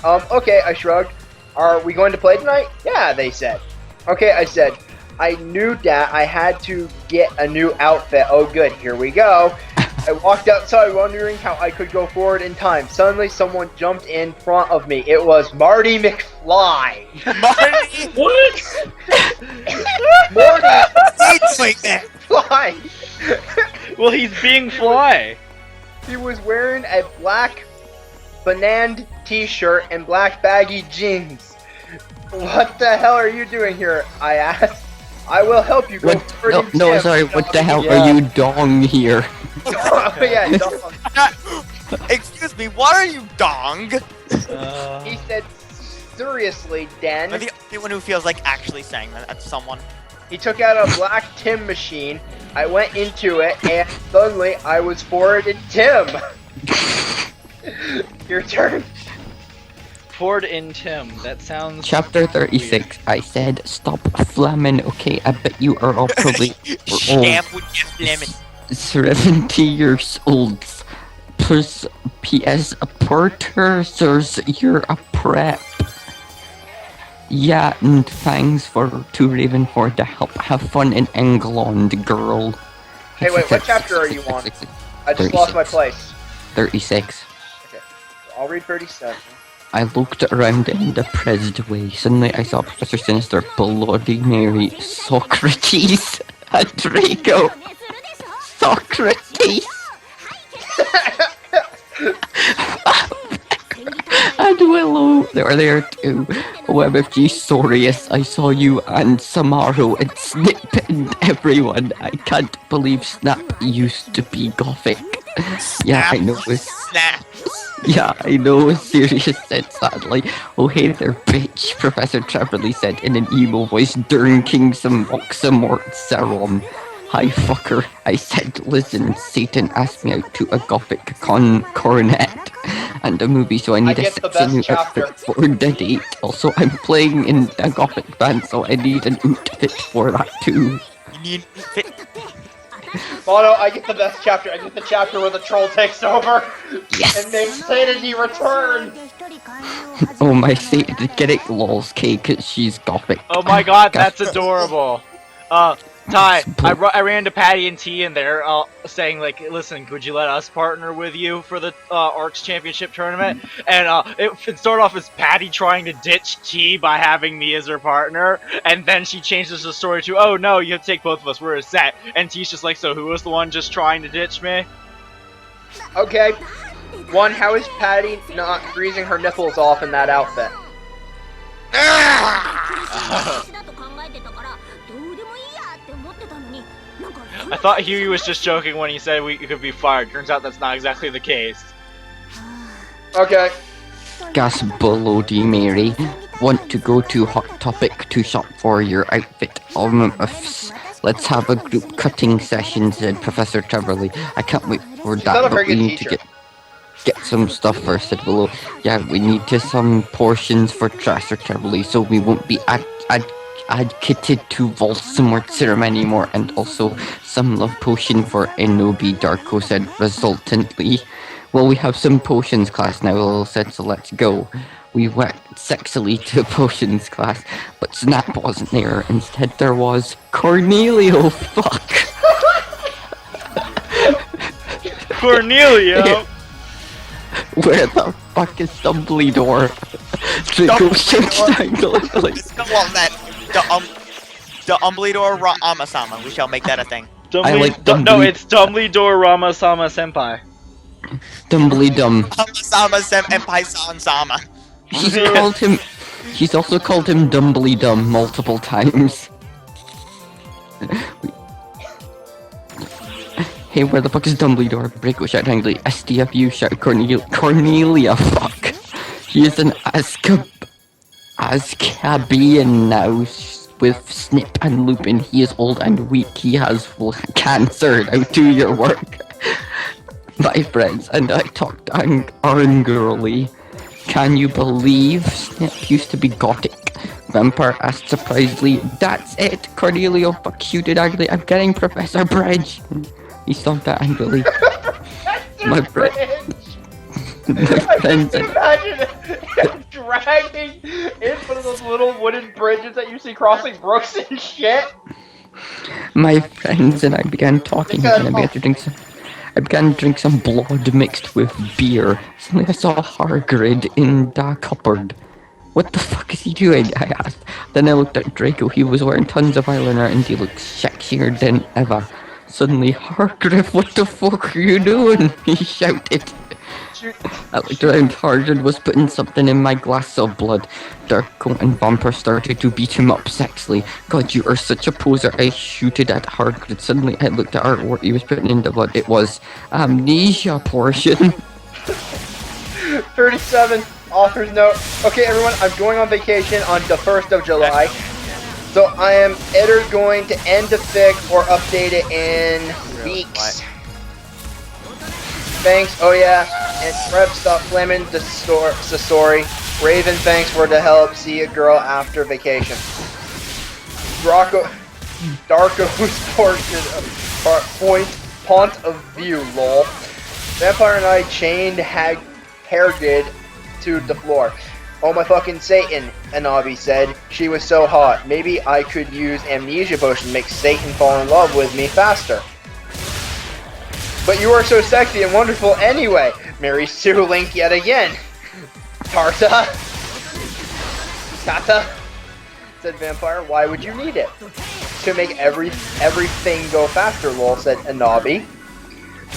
Okay, I shrugged. Are we going to play tonight? Yeah, they said. Okay, I said. I knew that I had to get a new outfit. Oh good, here we go. I walked outside wondering how I could go forward in time. Suddenly someone jumped in front of me. It was Marty McFly. Marty! What? Marty McFly. Well, he's being Fly. He was wearing a black banana t-shirt and black baggy jeans. What the hell are you doing here? I asked. I will help you go forward. No, sorry, what the hell are you dong here? Oh, yeah, dong. Excuse me, what are you, dong? He said, seriously, Dan. I'm the only one who feels like actually saying that at someone. He took out a black Tim machine. I went into it, and suddenly I was forwarded Tim. Your turn. Ford in Tim. That sounds. Chapter 36. I said, stop flamming. Okay, I bet you are all probably Champ with your lemon. 70 years old. Plus, PS, Porters, you're a prep. Yeah, and thanks to Raven for the help. Have fun in England, girl. Hey, wait, what chapter are you on? I just lost my place. 36. Okay, I'll read 37. I looked around in the depressed way. Suddenly I saw Professor Sinister, Bloody Mary, Socrates, and Draco. Socrates! And Willow, they were there too. OMFG, Sorius, I saw you, and Samaro, and Snip, and everyone. I can't believe Snap used to be Gothic. Yeah, I know. Snap. Yeah, I know, Sirius said sadly. Oh hey there, bitch, Professor Trevally said in an emo voice, drinking some Oxamort serum. Hi fucker, I said, listen, Satan asked me out to a Gothic cornet and a movie, so I need a sexy new outfit for the date. Also, I'm playing in a Gothic band, so I need an outfit for that too. You need fit. Mono, I get the best chapter. I get the chapter where the troll takes over. Yes! And makes sanity return. Oh my Satan, get it, lols cake, she's Gothic. Oh my god, that's adorable. Ty, I ran into Patty and T in there, saying like, listen, could you let us partner with you for the Arcs Championship tournament? And it started off as Patty trying to ditch T by having me as her partner, and then she changes the story to, oh no, you have to take both of us, we're a set. And T's just like, so who was the one just trying to ditch me? Okay. One, how is Patty not freezing her nipples off in that outfit? I thought Huey was just joking when he said we could be fired. Turns out that's not exactly the case. Okay. Gas Bloody Mary. Want to go to Hot Topic to shop for your outfit? Let's have a group cutting session, said Professor Trevorley. I can't wait for She's not a that, very but we good need to teacher. get some stuff first, said Willow. Yeah, we need to some portions for Professor Trevorley, so we won't be kitted to Voldemort serum anymore, and also some love potion for Enobi, Darko said resultantly. Well, we have some potions class now, Lil said, so let's go. We went sexily to potions class, but Snap wasn't there. Instead, there was Cornelio. Fuck. Cornelio! Where the fuck is Dumbledore? Draco shouts angrily. Still love that. The Dumbledore Amasama. We shall make that a thing. I like No, it's Dumbledore Ramasama Senpai. Dumbledum. Amasama Sem Empai San Sama. He's also called him Dumbledum multiple times. Hey, where the fuck is Dumbledore? Draco shouted angrily. SDFU shouted Cornelia, fuck. He is an Azkabian now with Snip and Lupin. He is old and weak. He has cancer. Now do your work. My friends, and I talked angrily. Can you believe Snip used to be gothic? Vampire asked surprisingly. That's it, Cornelio. Fuck you, did angrily. I'm getting Professor Bridge. He stomped that angrily. My friend. My friends and Imagine him dragging in one of those little wooden bridges that you see crossing brooks and shit. my friends and I began talking and I began to drink some blood mixed with beer. Suddenly I saw Hargrid in the cupboard. What the fuck is he doing? I asked. Then I looked at Draco. He was wearing tons of eyeliner and he looked sexier than ever. Suddenly, Hargrid, what the fuck are you doing? He shouted. I looked around. Hargrid was putting something in my glass of blood. Darko and Bumper started to beat him up sexily. God, you are such a poser. I shooted at Hargrid. Suddenly, I looked at what he was putting in the blood. It was amnesia portion. 37, author's note. Okay, everyone, I'm going on vacation on the 1st of July. So I am either going to end the fic or update it in weeks. Thanks, oh yeah, and Prep stop flaming the story. Raven, thanks for the help. See a girl after vacation. Darko's point of view, lol. Vampire and I chained Hargrid to the floor. Oh my fucking Satan, Anabi said. She was so hot. Maybe I could use amnesia potion to make Satan fall in love with me faster. But you are so sexy and wonderful anyway. Mary Sue Link yet again. Tata, said Vampire. Why would you need it? To make everything go faster, lol, said Anabi.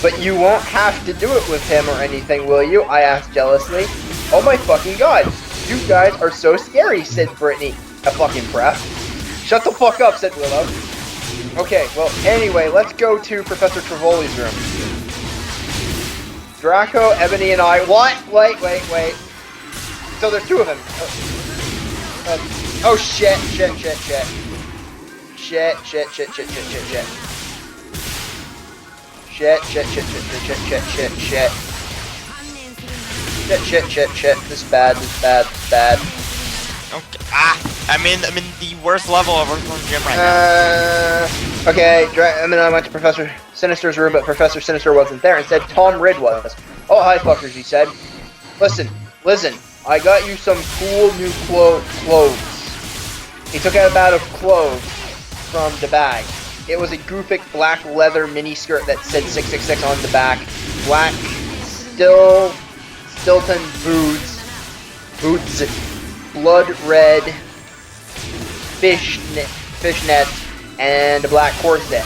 But you won't have to do it with him or anything, will you? I asked jealously. Oh my fucking god. You guys are so scary, said Brittany, a fucking breath. Shut the fuck up, said Willow. Okay, well, anyway, let's go to Professor Trevoli's room. Draco, Ebony, and I... What? Wait. So there's two of them. Oh, shit. Shit. This is bad. Okay. I'm in the worst level of Earthworm Jim right now. Okay, I went to Professor Sinister's room, but Professor Sinister wasn't there. Instead, Tom Ridd was. Oh, hi, fuckers, he said. Listen, I got you some cool new clothes. He took out a bag of clothes from the bag. It was a Goofic black leather miniskirt that said 666 on the back. Black Stilton boots, blood red fishnet, and a black corset.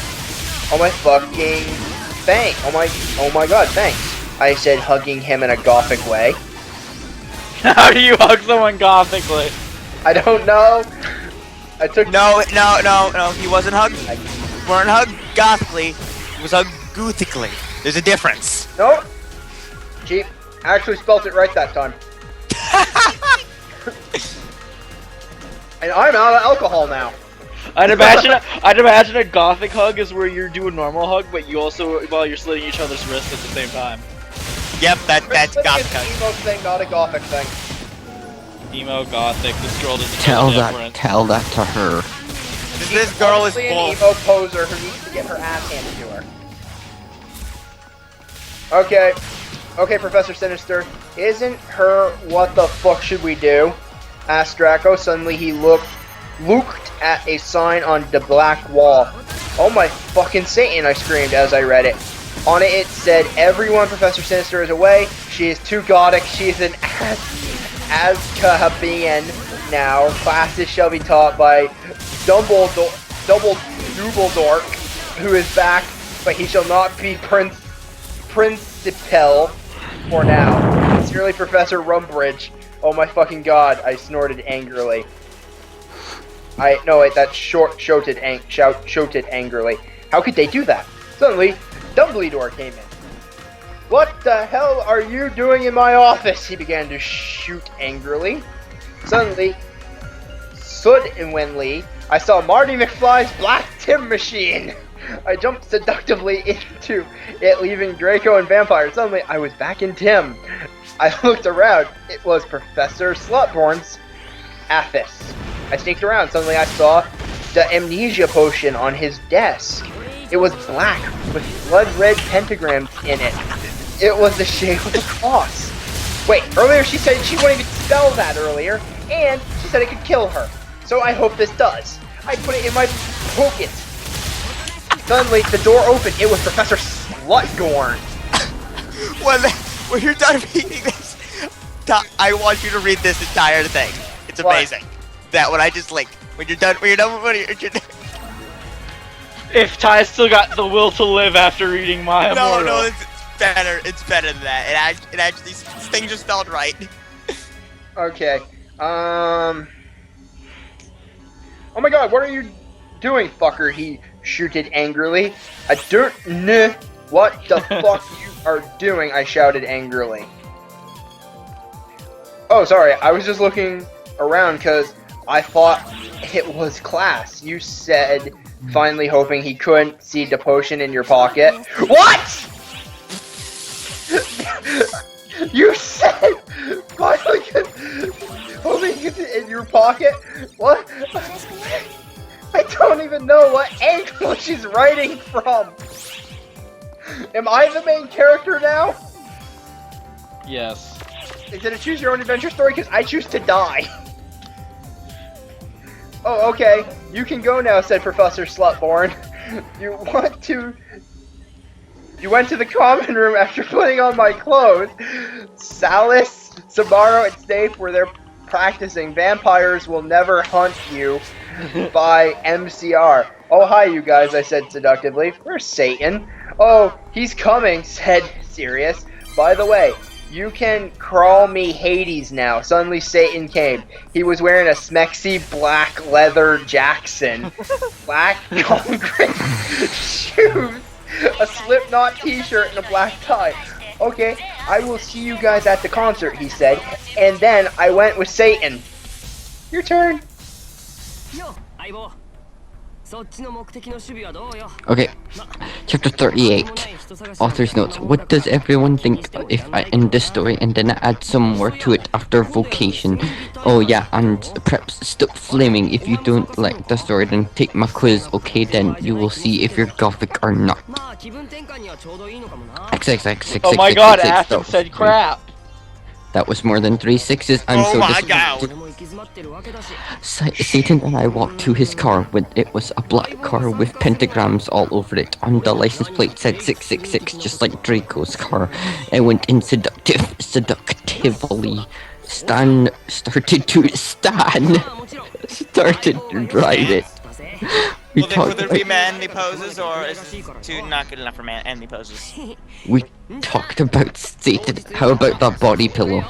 Oh my fucking thanks. Oh my god, thanks. I said, hugging him in a gothic way. How do you hug someone gothically? I don't know. I took No, he wasn't hugged. You weren't hugged gothically. He was hugged goothically. There's a difference. No. Gee, I actually spelt it right that time. And I'm out of alcohol now. I'd imagine a gothic hug is where you do a normal hug, but you also while you're slitting each other's wrists at the same time. Yep, that's It's gothic. an emo thing, not a gothic thing. Emo gothic. This girl doesn't Tell know the that, difference. tell that to her. This girl is Honestly, full. an emo poser who needs to get her ass handed to her. Okay. Okay, Professor Sinister. Isn't her what the fuck should we do? Asked Draco. Suddenly he looked at a sign on the black wall. Oh my fucking Satan, I screamed as I read it. On it said, everyone Professor Sinister is away. She is too gothic. She is an Azkaban now. Classes shall be taught by Dumbledore, who is back, but he shall not be Principal for now. Sincerely, Professor Rumbridge. Oh my fucking god, I snorted angrily. That shouted angrily. How could they do that? Suddenly, Dumbledore came in. What the hell are you doing in my office? He began to shoot angrily. Suddenly, I saw Marty McFly's black Tim machine. I jumped seductively into it, leaving Draco and Vampire. Suddenly, I was back in Tim. I looked around. It was Professor Slutborn's office. I sneaked around. Suddenly, I saw the amnesia potion on his desk. It was black with blood-red pentagrams in it. It was the shape of a cross. Wait, earlier she said she wouldn't even spell that earlier, and she said it could kill her. So I hope this does. I put it in my pocket. Suddenly, the door opened. It was Professor Slutgorn. When you're done reading this, I want you to read this entire thing. It's amazing. That when I just like when you're done If Ty still got the will to live after reading my Immortal. No, it's better. It's better than that. It actually these things just spelled right. Okay. Oh my god, what are you doing, fucker? He shouted angrily. I don't know what the fuck you are doing, I shouted angrily. Oh, sorry, I was just looking around because I thought it was class. You said, finally hoping he couldn't see the potion in your pocket. What?! You said, finally hoping he could see it in your pocket? What? I don't even know what angle she's writing from. Am I the main character now? Yes. Is it a choose your own adventure story? Because I choose to die. Oh, okay. You can go now, said Professor Slutborn. You went to the common room after putting on my clothes. Salis, Sabaro, and Snape were there practicing. Vampires will never hunt you by MCR. Oh, hi, you guys, I said seductively. Where's Satan? Oh, he's coming, said Sirius. By the way, you can call me Hades now. Suddenly Satan came. He was wearing a smexy black leather Jackson, black concrete shoes, a Slipknot t-shirt, and a black tie. Okay, I will see you guys at the concert, he said. And then I went with Satan. Your turn. Okay, chapter 38. Author's notes. What does everyone think if I end this story and then add some more to it after vocation? Oh yeah, and preps, stop flaming. If you don't like the story, then take my quiz. Okay, then you will see if you're gothic or not. XXX. Oh my god, Ashton said crap. That was more than 3 sixes. I'm Oh so my disappointed. Satan and I walked to his car when it was a black car with pentagrams all over it. On the license plate said 666, just like Draco's car. I went in seductively. Stan started to drive it. We Will there be talked. manly poses, or is this too not good enough for manly poses? We talked about Satan. How about that body pillow?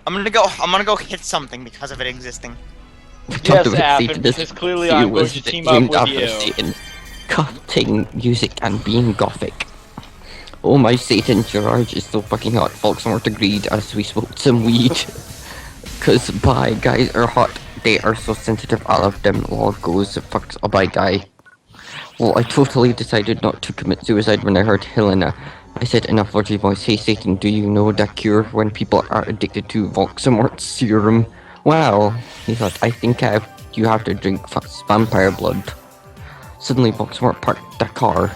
I'm gonna go hit something because of it existing. We talked Yes, about App, Satan. because clearly He I'm going was to team up named with after you. Satan, cutting music and being gothic. Oh my Satan, Gerard is so fucking hot. Foxmort agreed as we smoked some weed. Cause bi guys are hot. They are so sensitive. I love them. Lol goes fucks a bi guy. Well, I totally decided not to commit suicide when I heard Helena. I said in a flirty voice, "Hey Satan, do you know the cure when people are addicted to Voxamort serum?" Well, he thought, I think you have to drink vampire blood. Suddenly, Voxamort parked the car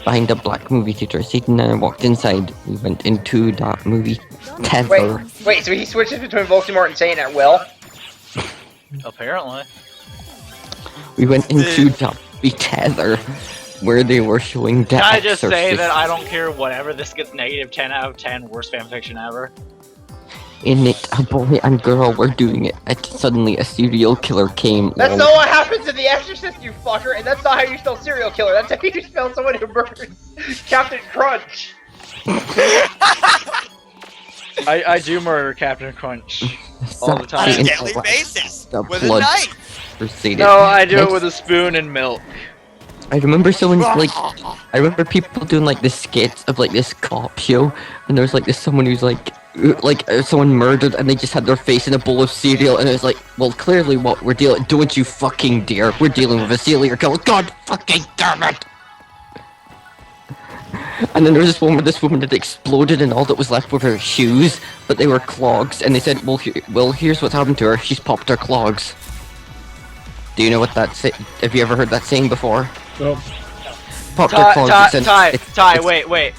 behind a black movie theater. Satan and I walked inside. We went into that movie tether. Wait, so he switches between Voldemort and Satan at will? Apparently. We went into that movie tether where they were showing the Can I just say Exorcist. that I don't care whatever this gets negative 10 out of 10 worst fanfiction ever? In it, a boy and girl were doing it, and suddenly a serial killer came. That's not what happens in The Exorcist, you fucker, and that's not how you spell serial killer. That's how you spell someone who murders Captain Crunch. I do murder Captain Crunch all the On a time. daily basis The with a blood knife. for Satan. No, I do it with a spoon and milk. I remember someone like, I remember people doing like this skits of like this cop show, and there was like this someone who's like someone murdered, and they just had their face in a bowl of cereal, and it was like, well, clearly what we're dealing, don't you fucking dare, we're dealing with a serial killer. God fucking damn it! And then there was this one where this woman had exploded, and all that was left were her shoes, but they were clogs, and they said, well, here's what's happened to her. She's popped her clogs. Do you know what that's? Have you ever heard that saying before? No. Popped her clogs. Ty, wait.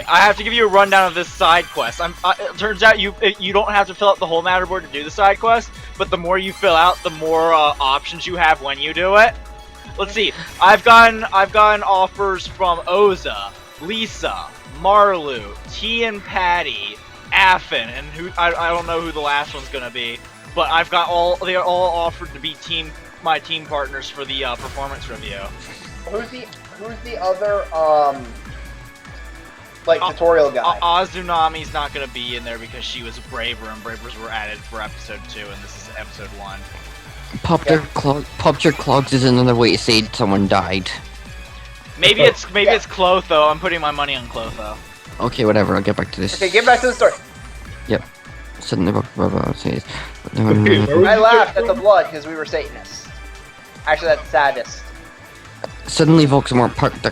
I have to give you a rundown of this side quest. It turns out you don't have to fill out the whole matterboard to do the side quest, but the more you fill out, the more options you have when you do it. Let's see. I've gotten offers from Oza, Lisa, Marlu, T and Patty, Affin, and I don't know who the last one's gonna be, but I've got they are all offered to be my team partners for the performance review. Who's the other tutorial guy? Azunami's not gonna be in there because she was Braver, and Bravers were added for episode 2, and this is episode 1. Popped your clogs is another way to say someone died. Maybe it's Clotho. I'm putting my money on Clotho. Okay, whatever. I'll get back to this. Okay, get back to the story. Yep. Suddenly, says. I laughed at the blood because we were Satanists. Actually, that's saddest. Suddenly, Voxamort parked.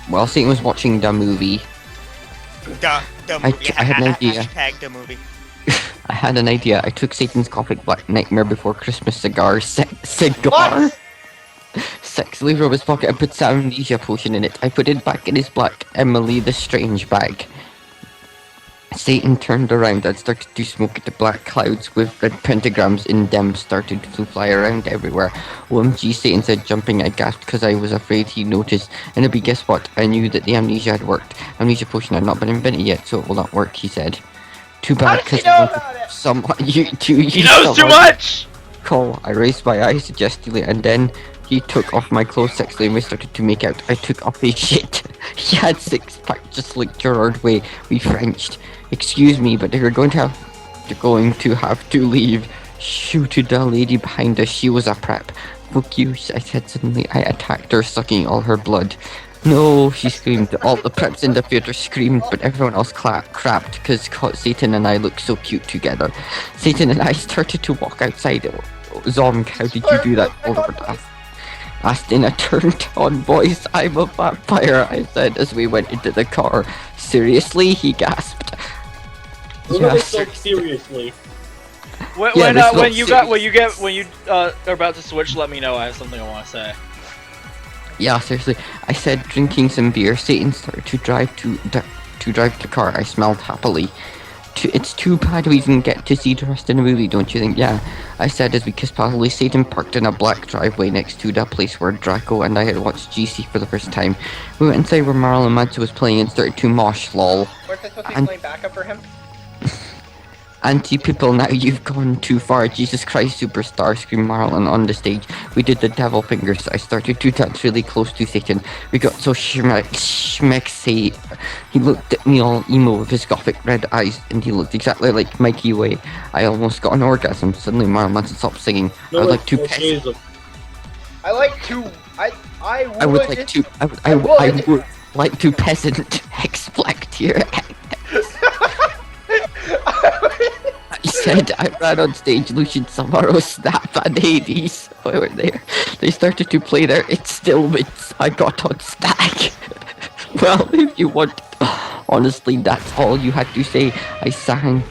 While Satan was watching the movie, The movie. I had an idea. Hashtag the movie. I had an idea. I took Satan's Gothic Black Nightmare Before Christmas cigar. Cigar? What? Sexily from his pocket and put some amnesia potion in it. I put it back in his black Emily the Strange bag. Satan turned around and started to smoke at the black clouds with red pentagrams in them started to fly around everywhere. OMG, Satan said, jumping. I gasped because I was afraid he noticed. And Abby, guess what? I knew that the amnesia had worked. Amnesia potion had not been invented yet, so it will not work, he said. Too How bad, did you because know about it? He knows too much. Call. I raised my eyes suggestively, and then he took off my clothes sexually and we started to make out. I took off his shit. He had 6-pack just like Gerard Way. We Frenched. Excuse me, but you're going to have to leave. Shooted the lady behind us. She was a prep. Fuck you, I said suddenly. I attacked her, sucking all her blood. No, she screamed. All the preps in the theater screamed, but everyone else crapped because Satan and I looked so cute together. Satan and I started to walk outside. Zomg, how did you do that? Oliver asked in a turned-on voice. I'm a vampire, I said as we went into the car. Seriously? He gasped. Yes. So seriously. When you are about to switch, let me know. I have something I want to say. Yeah, seriously. I said, drinking some beer. Satan started to drive the car. I smiled happily. It's too bad we didn't get to see the rest of the movie, don't you think? Yeah, I said as we kissed passively. Satan parked in a black driveway next to the place where Draco and I had watched GC for the first time. We went inside where Marilyn Manson was playing and started to mosh, lol. Weren't they supposed to be playing backup for him? Anti-people, now you've gone too far. Jesus Christ, Superstar, screamed Marlon on the stage. We did the devil fingers. I started to dance really close to Satan. We got so schmexy. He looked at me all emo with his gothic red eyes, and he looked exactly like Mikey Way. I almost got an orgasm. Suddenly Marlon stopped singing. I would like to Jesus. I like to. I would like to. I would like to peasant X-Black tier. I said I ran on stage, Lucian Samaro, Snap, and Hades. They were there. They started to play their It's Still Wits. I got on Stack. Well, if you want. Honestly, that's all you had to say. I sang.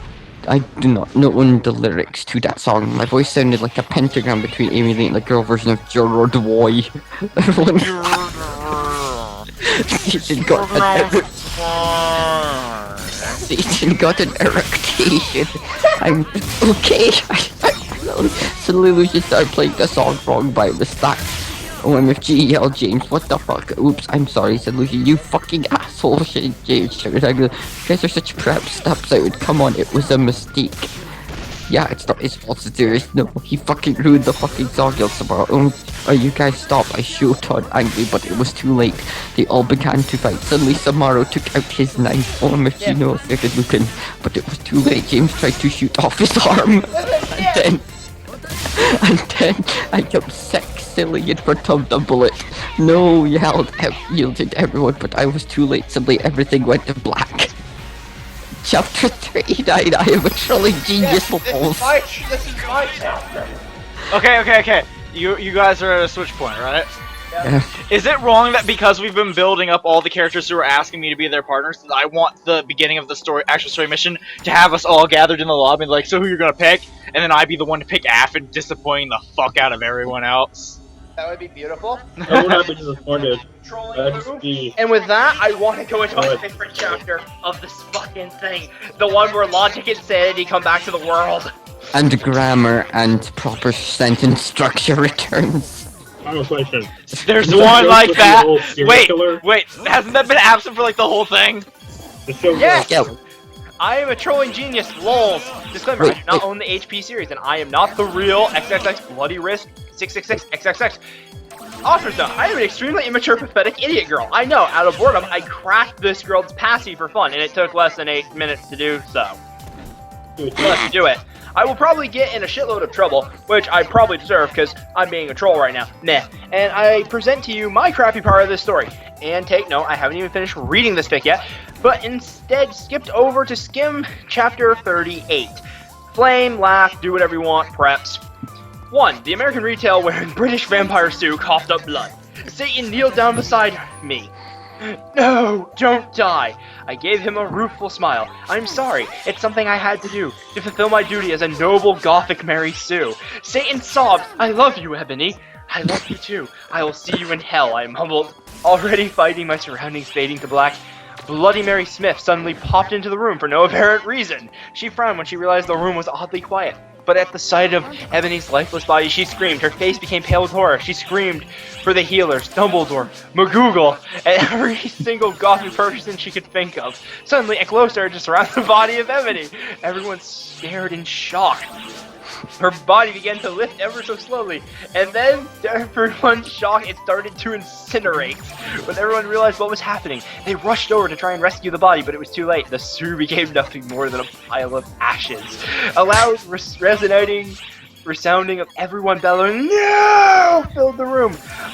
I do not know the lyrics to that song. My voice sounded like a pentagram between Amy Lee and the girl version of Gerard Way. Everyone. Satan got an erection. I'm okay. Suddenly Lucian started playing the song wrong by mistake. OMFG yelled James, what the fuck? Oops, I'm sorry, said Lucian. You fucking asshole, James shouted. You guys are such prep steps out. Come on, it was a mistake. Yeah, it's not his fault, it's serious. No, he fucking ruined the fucking song, yelled Samara. Oh, you guys stop. I shoot on angry, but it was too late. They all began to fight. Suddenly Samaro took out his knife. OMFG no started looking, but it was too late. James tried to shoot off his arm. And then I jumped sexily in front of the bullet. No, yielded everyone, but I was too late. Suddenly everything went to black. Chapter 39, I am a trolling genius. This is my chapter. Okay. You guys are at a switch point, right? Yeah. Is it wrong that because we've been building up all the characters who are asking me to be their partners, that I want the beginning of the actual story mission to have us all gathered in the lobby, like, so who you're gonna pick, and then I be the one to pick Aff and disappointing the fuck out of everyone else? That would be beautiful. I would not be disappointed. Trolling Just move. be. And with that, I want to go into my favorite chapter of this fucking thing. The one where logic and sanity come back to the world. And grammar and proper sentence structure returns. Final question. There's Is this one a like joke with that. the old serial killer? Wait, hasn't that been absent for like the whole thing? The show Yes! Yeah. I am a trolling genius, lols. Disclaimer, I do not own the HP series, and I am not the real XXX Bloody Risk 666 XXX. Authors though, I am an extremely immature, pathetic idiot girl. I know, out of boredom, I cracked this girl's passy for fun, and it took less than 8 minutes to do so. Let's do it. I will probably get in a shitload of trouble, which I probably deserve because I'm being a troll right now. Meh. And I present to you my crappy part of this story. And take note, I haven't even finished reading this fic yet, but instead skipped over to skim chapter 38. Flame, laugh, do whatever you want, preps. 1. The American retail wearing British vampire stew coughed up blood. Satan kneeled down beside me. No, don't die. I gave him a rueful smile. I'm sorry, it's something I had to do, to fulfill my duty as a noble gothic Mary Sue. Satan sobbed, I love you, Ebony. I love you too. I will see you in hell, I mumbled, already fighting my surroundings fading to black. Bloody Mary Smith suddenly popped into the room for no apparent reason. She frowned when she realized the room was oddly quiet. But at the sight of Ebony's lifeless body, she screamed. Her face became pale with horror. She screamed for the healers, Dumbledore, McGoogle, and every single gothic person she could think of. Suddenly, a glow started to surround the body of Ebony. Everyone stared in shock. Her body began to lift ever so slowly, and then, to everyone's shock, it started to incinerate. When everyone realized what was happening, they rushed over to try and rescue the body, but it was too late. The stew became nothing more than a pile of ashes. A loud, resounding of everyone bellowing, "No!" filled the room.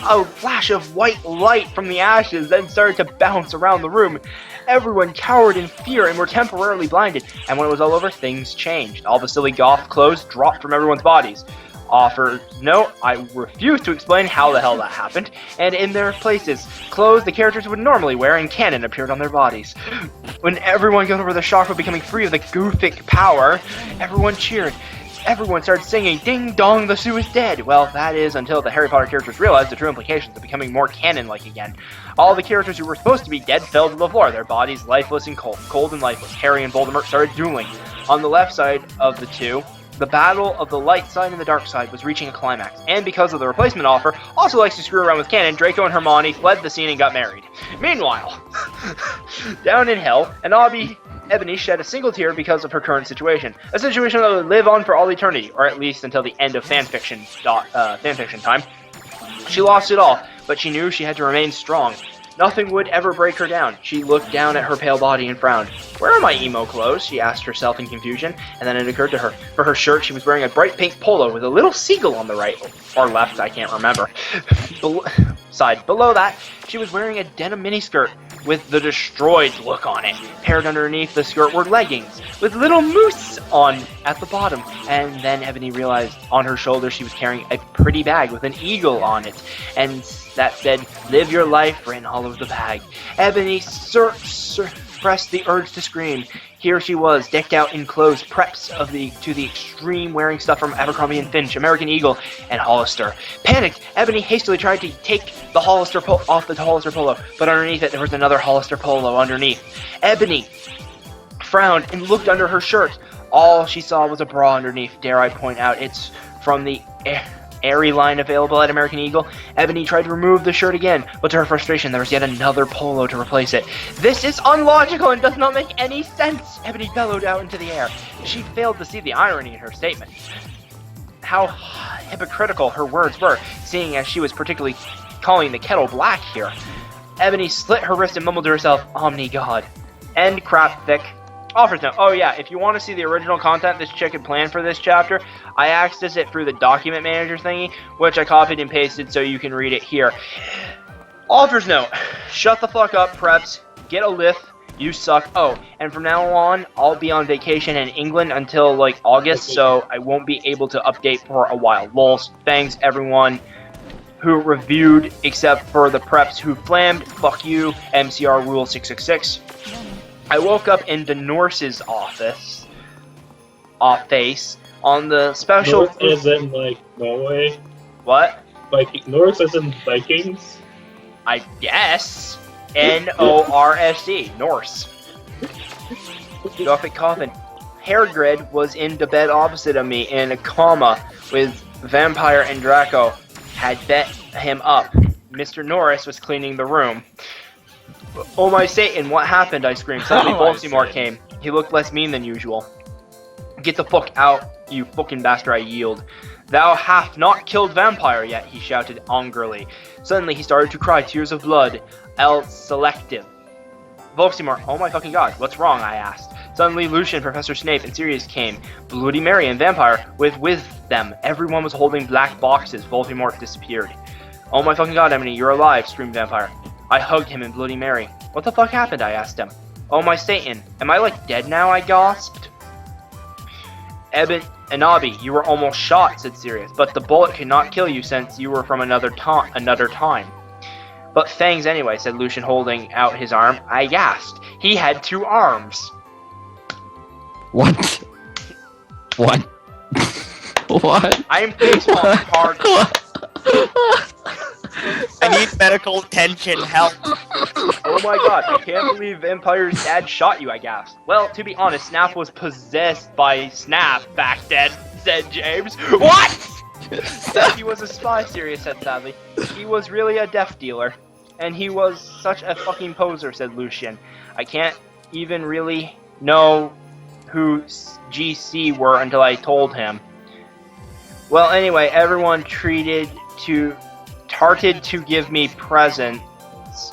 A flash of white light from the ashes then started to bounce around the room. Everyone cowered in fear and were temporarily blinded, and when it was all over, things changed. All the silly goth clothes dropped from everyone's bodies. Offer note, I refuse to explain how the hell that happened, and in their places, clothes the characters would normally wear and canon appeared on their bodies. When everyone got over the shock of becoming free of the Goothic power, everyone cheered. Everyone started singing, "Ding dong, the Sue is dead." Well, that is until the Harry Potter characters realized the true implications of becoming more canon-like again. All the characters who were supposed to be dead fell to the floor, their bodies lifeless and cold and lifeless. Harry and Voldemort started dueling. On the left side of the two, the battle of the light side and the dark side was reaching a climax, and because of the replacement offer, also likes to screw around with canon, Draco and Hermione fled the scene and got married. Meanwhile, down in hell, an obby Ebony shed a single tear because of her current situation. A situation that would live on for all eternity, or at least until the end of fanfiction time. She lost it all, but she knew she had to remain strong. Nothing would ever break her down. She looked down at her pale body and frowned. "Where are my emo clothes?" she asked herself in confusion, and then it occurred to her. For her shirt, she was wearing a bright pink polo with a little seagull on the right, or left, I can't remember. Below that, she was wearing a denim miniskirt with the destroyed look on it. Paired underneath the skirt were leggings with little moose on at the bottom. And then Ebony realized on her shoulder she was carrying a pretty bag with an eagle on it, and that said, "Live your life," written all over the bag. Ebony suppressed the urge to scream. Here she was, decked out in clothes, preps to the extreme, wearing stuff from Abercrombie & Finch, American Eagle, and Hollister. Panicked, Ebony hastily tried to take the Hollister off the Hollister polo, but underneath it there was another Hollister polo underneath. Ebony frowned and looked under her shirt. All she saw was a bra underneath. Dare I point out, it's from the Airy line available at American Eagle. Ebony tried to remove the shirt again, but to her frustration, there was yet another polo to replace it. "This is unlogical and does not make any sense!" Ebony bellowed out into the air. She failed to see the irony in her statement. How hypocritical her words were, seeing as she was particularly calling the kettle black here. Ebony slit her wrist and mumbled to herself, "Omni God." End crap thick. Offers note. Oh yeah, if you want to see the original content this chick had planned for this chapter, I accessed it through the document manager thingy, which I copied and pasted so you can read it here. Offers note. Shut the fuck up, preps. Get a lift. You suck. Oh, and from now on, I'll be on vacation in England until like August, so I won't be able to update for a while. Lols. Thanks everyone who reviewed, except for the preps who flammed. Fuck you. MCR Rule 666. I woke up in the Norse's office on the special. Norse as in like Norway. What? Norse as in Vikings. I guess. N-O-R-S-E. Norse. Gothic coffin. Hairgrid was in the bed opposite of me in a coma with Vampire and Draco had bet him up. Mr. Norris was cleaning the room. "Oh my Satan, what happened?" I screamed. Suddenly Baltimore came. He looked less mean than usual. "Get the fuck out, you fucking bastard," I yelled. "Thou hast not killed Vampire yet," he shouted angrily. Suddenly he started to cry tears of blood. Selective. Baltimore, "Oh my fucking god, what's wrong?" I asked. Suddenly Lucian, Professor Snape, and Sirius came. Bloody Mary and Vampire with them. Everyone was holding black boxes. Voldemort disappeared. "Oh my fucking god, Emily, you're alive," screamed Vampire. I hugged him and Bloody Mary. "What the fuck happened?" I asked him. "Oh my Satan, am I like dead now?" I gasped. "Anabi, you were almost shot," said Sirius, "but the bullet could not kill you since you were from another time." "But thanks anyway," said Lucian, holding out his arm. I gasped. He had 2 arms. What? What? What? I am facepalm hard. I need medical attention, help. "Oh my god, I can't believe Vampire's dad shot you," I gasped. "Well, to be honest, Snap was possessed by Snap back then," said James. "What?" "He was a spy," Sirius said sadly. "He was really a death dealer. And he was such a fucking poser," said Lucian. "I can't even really know who GC were until I told him." Well, anyway, everyone started to give me presents.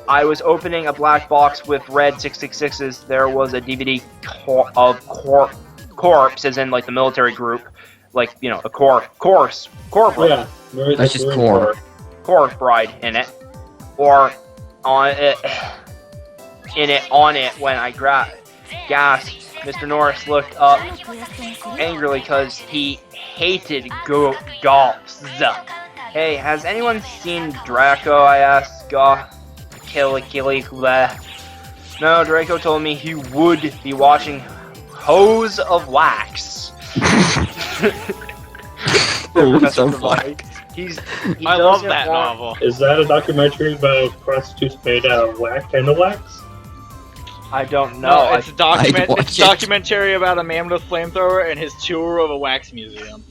I was opening a black box with red 666s. There was a DVD of Corpse, as in like the military group, like, you know, a Corpse Bride. Yeah, That's just core. Corpse Bride in it, or on it when I gasped. Mr. Norris looked up angrily because he hated golfs. "Hey, has anyone seen Draco?" I asked. No, Draco told me he would be watching Hose of Wax. Hose of Wax. I love that novel. Is that a documentary about prostitutes made out of wax, kind of wax? I don't know. No, it's a I'd watch it's a documentary about a man with a flamethrower and his tour of a wax museum.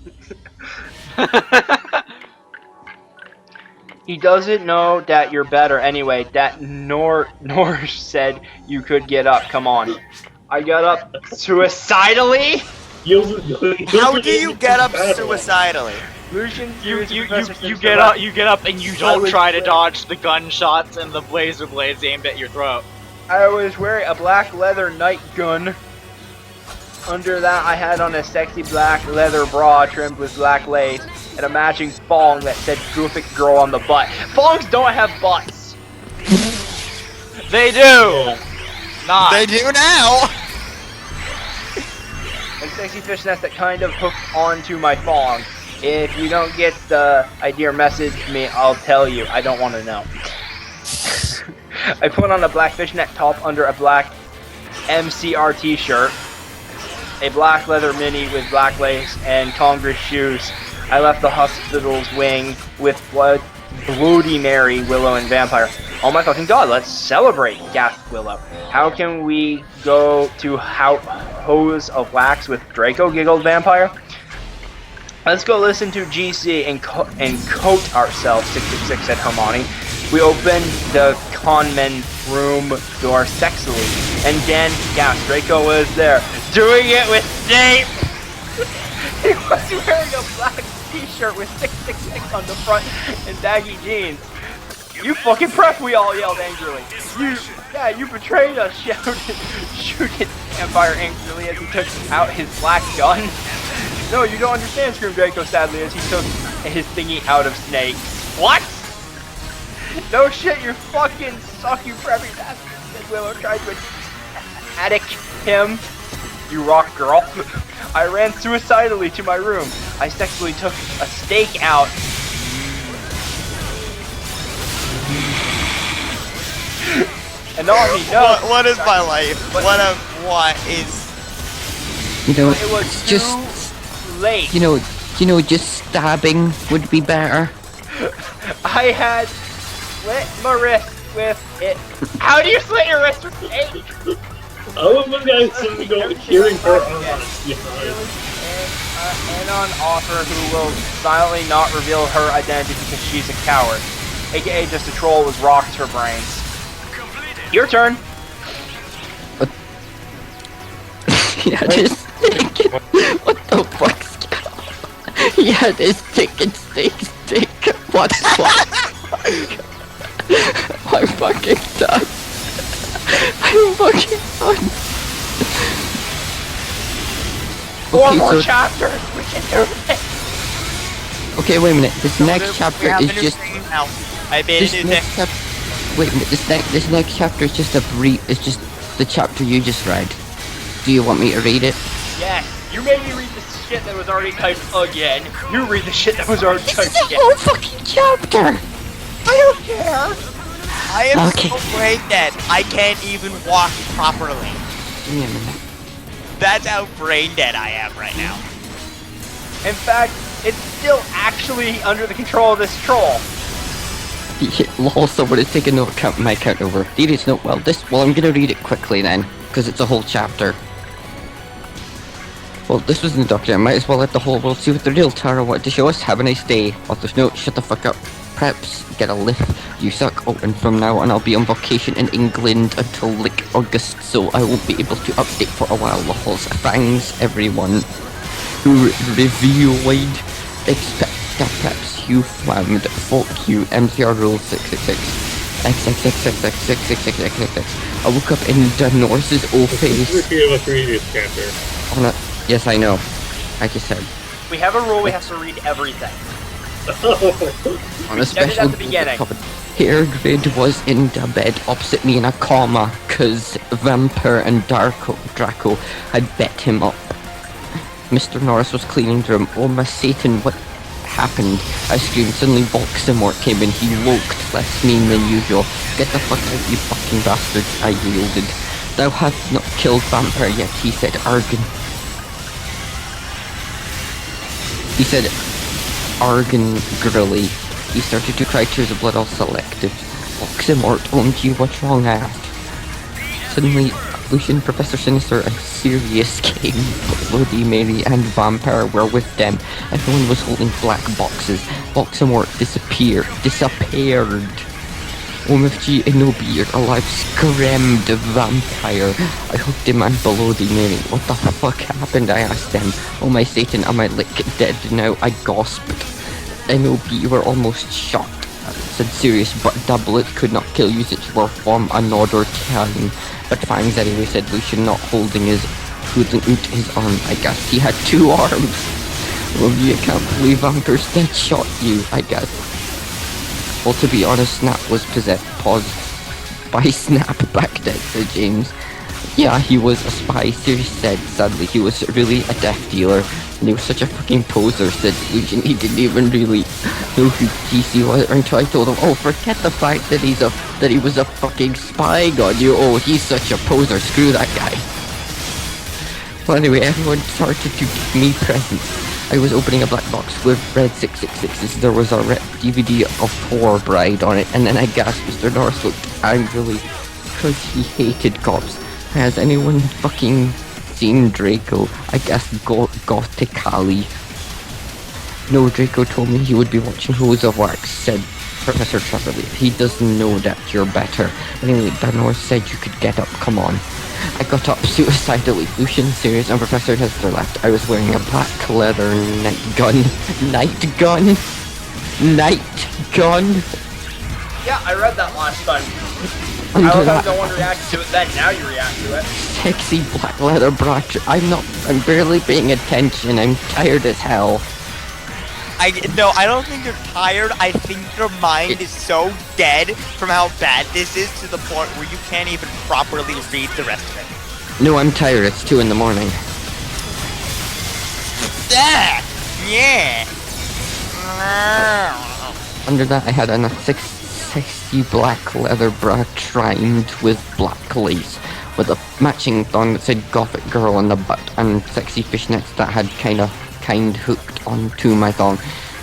He doesn't know that you're better anyway. That Nor said you could get up. Come on. I got up suicidally. How do you get up suicidally? Lucian, You you get up and you don't try to dodge the gunshots and the laser blades aimed at your throat. I was wearing a black leather night gun. Under that, I had on a sexy black leather bra trimmed with black lace and a matching thong that said "Goofic Girl" on the butt. Thongs don't have butts. They do. Not. They do now. And sexy fishnets that kind of hooked onto my thong. If you don't get the idea or message me, I'll tell you. I don't want to know. I put on a black fishnet top under a black MCR t-shirt, a black leather mini with black lace, and Congress shoes. I left the hospital's wing with Bloody Mary, Willow, and Vampire. Oh my fucking god, let's celebrate, gasped Willow. How can we go to Hose of Wax with Draco, giggled Vampire. Let's go listen to GC and coat ourselves, 666, said Hermione. We opened the conman room door sexily, and Dan gasped. Draco was there, doing it with Snape! He was wearing a black t-shirt with 666 on the front and baggy jeans. You fucking prep, we all yelled angrily. You betrayed us, shouted Vampire angrily as he took out his black gun. No, you don't understand, screamed Draco sadly as he took his thingy out of Snake. What? No shit, you fucking suck, you preppy bastard, said Willow, tried to attic him. You rock, girl. I ran suicidally to my room. I sexually took a stake out. And all he knows. What is my life? What is? You know, It was it's too just late. you know, just stabbing would be better. I had slit my wrist with it. How do you slit your wrist with tape? I was looking at somebody go hearing her on And on offer who will silently not reveal her identity because she's a coward. AKA just a troll with rocked her brains. Your turn. Yeah, this stick. What the fuck's yeah, this stick and stick. What the fuck? I'm fucking done. I'm fucking done. Four Okay, more so- chapters. We can do this. Okay, wait a minute. This next chapter is just. I made This a new next thing. wait a minute. This next chapter is just a brief. It's just the chapter you just read. Do you want me to read it? Yes. You made me read the shit that was already typed again. You read the shit that was already typed This is a again. whole fucking chapter. I don't care. I am Okay. so brain dead. I can't even walk properly. Give me a minute. That's how brain dead I am right now. In fact, it's still actually under the control of this troll. Lol, someone is taking note count my count over. Serious note, well I'm gonna read it quickly then, because it's a whole chapter. Well, this was in the document, I might as well let the whole world see what the real Tara wanted to show us. Have a nice day. Author's note, shut the fuck up. Preps, get a lift. You suck. Oh, and from now on I'll be on vacation in England until like August, so I won't be able to update for a while. Lols. Thanks everyone who reviewed. Expect that preps you flammed. Fuck you. MCR rule 666. XXXXXXXXXX. I woke up in Norse's O face. repeat of a previous chapter. On a, yes, I know. Like I said, We have a rule, we have to read everything. on a Started special at the beginning. Hairgrid was in the bed opposite me in a coma, cause Vampire and Draco had bet him up. Mr. Norris was cleaning the room. Oh my Satan, what happened? I screamed. Suddenly Voxamort came in. He looked less mean than usual. Get the fuck out, you fucking bastards, I yielded. Thou hast not killed Vampire yet, he said. Argon. He said, Argon Grilly. He started to cry tears of blood, all selective. Voxamort, OMG, what's wrong? I asked. Suddenly, Lucian, Professor Sinister, and Sirius King, Bloody Mary, and Vampire were with them. Everyone was holding black boxes. Voldemort disappeared. OMFG, Inobi, you're alive, screamed the Vampire. I hugged him and Bloody Mary. What the fuck happened? I asked them. Oh my Satan, am I like dead now? I gasped. Inobi, you were almost shot. Said Sirius, but that bullet could not kill you since you were from another time. But Fangs anyway, said Lucian, not holding his arm. I guess he had 2 arms. Well, you can't believe Vampires dead shot you, I guess. Well, to be honest, Snap was paused by Snap back then, said James. Yeah, he was a spy, Sirius said. Sadly, he was really a death dealer. And he was such a fucking poser, said Lucian. He didn't even really know who DC was until I told him, oh, forget the fact that he was a fucking spying on you. Oh, he's such a poser. Screw that guy. Well, anyway, everyone started to give me presents. I was opening a black box with red 666s. There was a red DVD of Poor Bride on it, and then I gasped. Mr. Norris looked angrily because he hated cops. Has anyone fucking seen Draco? I guess Gothically. No, Draco told me he would be watching Hose of Wax, said Professor Trevorley. He doesn't know that you're better. Anyway, Norris said you could get up, come on. I got up suicidally. Lucian, Sirius, and Professor Hester left. I was wearing a black leather night gun. Yeah, I read that last time. Under I was that the one reacting to it then, now you react to it. sexy black leather brat. I'm barely paying attention. I'm tired as hell. No, I don't think you're tired. I think your mind is so dead from how bad this is to the point where you can't even properly read the rest of it. No, I'm tired. It's 2 in the morning. Yeah. Under that, I had a sexy black leather bra trimmed with black lace, with a matching thong that said Gothic Girl on the butt, and sexy fishnets that had kind hooked onto my thong.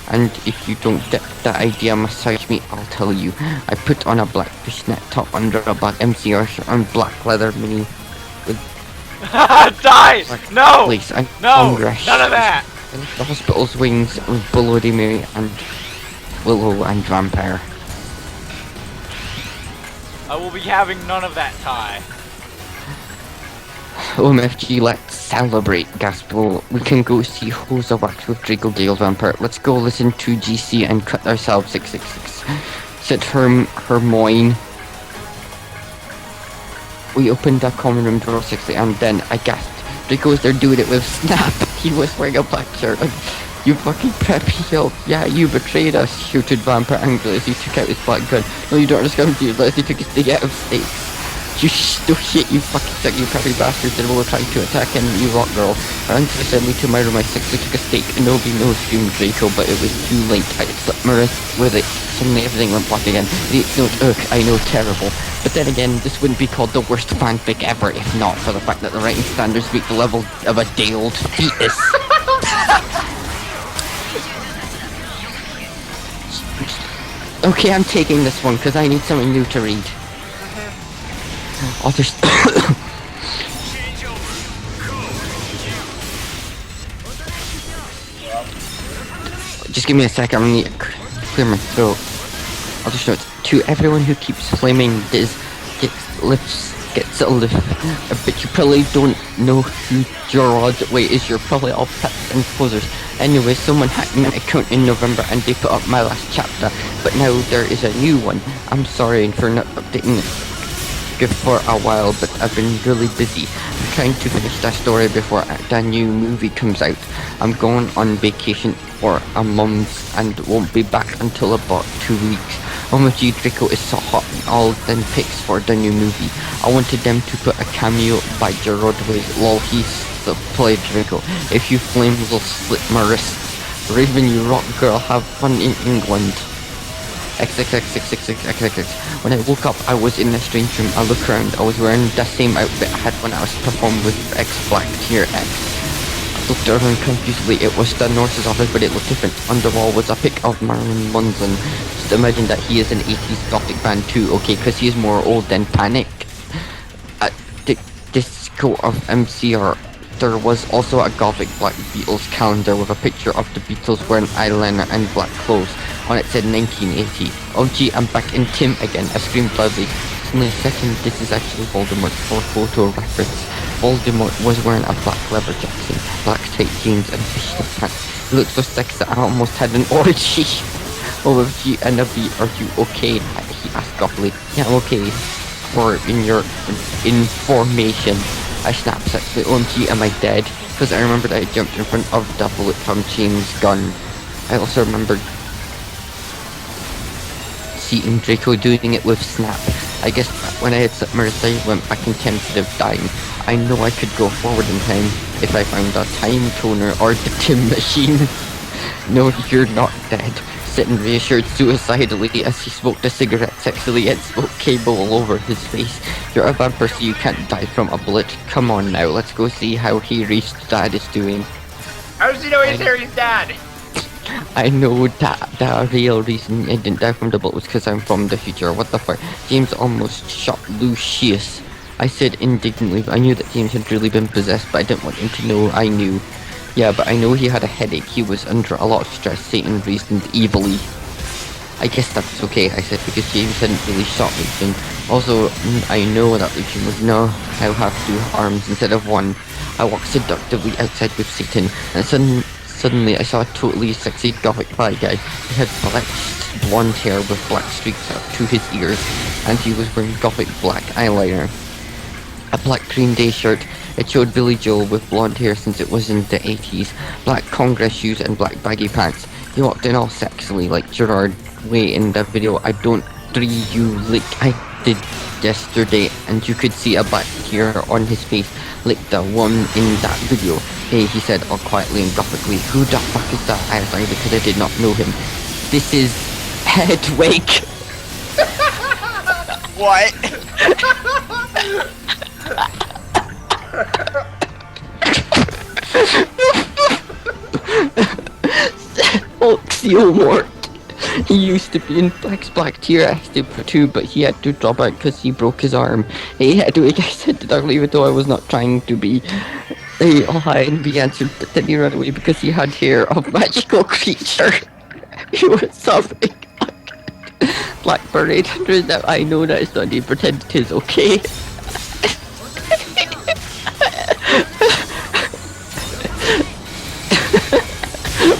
And if you don't get the idea, massage me, I'll tell you. I put on a black fishnet top under a black MCR shirt and black leather mini with Die! No! lace and No! undress None of that! I left the hospital's wings with Bloody Mary and Willow and Vampire. I will be having none of that tie. OMFG, let's celebrate, Gaspel. We can go see Hose of Wax with Draco Gale Vampire. Let's go listen to GC and cut ourselves 666. Said Hermione. We opened a common room door 60 and then I gasped. Draco was there doing it with Snap. He was wearing a black shirt. You fucking preppy hill. Yeah, you betrayed us, shouted Vampire angrily as he took out his black gun. No, you don't understand, dude. As he took his thing out of stakes. You shit, you fucking suck, you preppy bastards, and we're trying to attack him, you rock girl. I ran to send me to my room, I sexily took a steak, and nobody knows screamed Draco, but it was too late. I had slipped my wrist with it. Suddenly everything went black again. It's no I know, terrible. But then again, this wouldn't be called the worst fanfic ever if not for the fact that the writing standards meet the level of a day-old fetus. Okay, I'm taking this one because I need something new to read. I'll just just give me a sec, I'm gonna need to clear my throat. I'll just note to everyone who keeps flaming this gets a lift. I bet you probably don't know who Gerard Way is. You're probably all pets and posers. Anyway, someone hacked my account in November and they put up my last chapter, but now there is a new one. I'm sorry for not updating it for a while, but I've been really busy. I'm trying to finish that story before the new movie comes out. I'm going on vacation for a month and won't be back until about 2 weeks. OMG, Draco is so hot and all them pics for the new movie. I wanted them to put a cameo by Gerard Ways. Lol, he's the play Draco. If you flame will slit my wrists. Raven, you rock girl, have fun in England. XXX666XXX. When I woke up, I was in a strange room. I looked around. I was wearing the same outfit I had when I was performed with X Black Tier X. I looked around confusedly. It was the nurse's office, but it looked different. On the wall was a pic of Marilyn Manson. Just imagine that he is an 80s gothic band too, okay? Because he is more old than Panic. coat of MCR, there was also a Gothic Black Beatles calendar with a picture of the Beatles wearing eyeliner and black clothes. On it said 1980. Oh gee, I'm back in Tim again. I screamed loudly. Suddenly, second, this is actually Voldemort for photo reference. Voldemort was wearing a black leather jacket, black tight jeans and fishnet pants. He looked so sexy that I almost had an orgy. OMG, Annabelle, are you okay? He asked softly. Yeah, I'm okay. For in your information. I snapped sexually. OMG, am I dead? Because I remembered I jumped in front of the bullet from James' gun. I also remembered seeing Draco doing it with Snap. I guess when I had submerged, I went back in time instead of dying. I know I could go forward in time if I found a time toner or the Tim machine. No, you're not dead. Sitting reassured suicidally as he smoked a cigarette sexily and smoke came all over his face. You're a vampire so you can't die from a bullet. Come on now, let's go see how Harry's dad is doing. How does he know he's Harry's dad? I know that the real reason I didn't die from the bullet was because I'm from the future. What the fuck? James almost shot Lucius. I said indignantly. I knew that James had really been possessed, but I didn't want him to know I knew. Yeah, but I know he had a headache. He was under a lot of stress. Satan reasoned evilly. I guess that's okay, I said, because James hadn't really shot Lucian. Also, I know that Lucian would know how have two arms instead of one. I walked seductively outside with Satan, and suddenly I saw a totally sexy gothic guy. He had black blonde hair with black streaks up to his ears, and he was wearing gothic black eyeliner. A black Green Day shirt. It showed Billy Joel with blonde hair since it was in the 80s, black Congress shoes and black baggy pants. He walked in all sexily like Gerard Way in the video I Don't Tree You Lick I did yesterday, and you could see a black tear on his face like the one in that video. Hey, he said all quietly and gothically. Who the fuck is that? I asked because I did not know him. This is Hedwig. What? Oxiomorph. He used to be in Black Tier Active 2, but he had to drop out because he broke his arm. Hey, Hedwig, I said to Doug, even though I was not trying to be high and be answered, but then he ran away because he had hair of magical creature. He was sobbing. Black Parade 100, now I know that it's not, he pretend it is okay.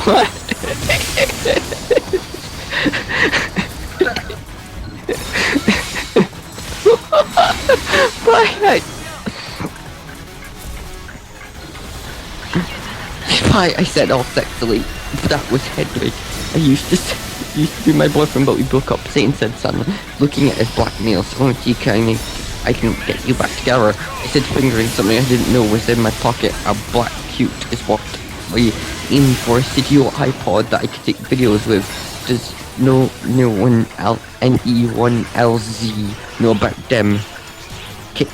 What? Why? I said all sexily. That was Hedwig. I used to be my boyfriend, but we broke up. Satan said, son, looking at his black nails. Oh, gee, I can get you back together. I said, fingering something I didn't know was in my pocket. A black cute is what I aimed for a studio iPod that I could take videos with. Does no one NE1LZ know about them? Kick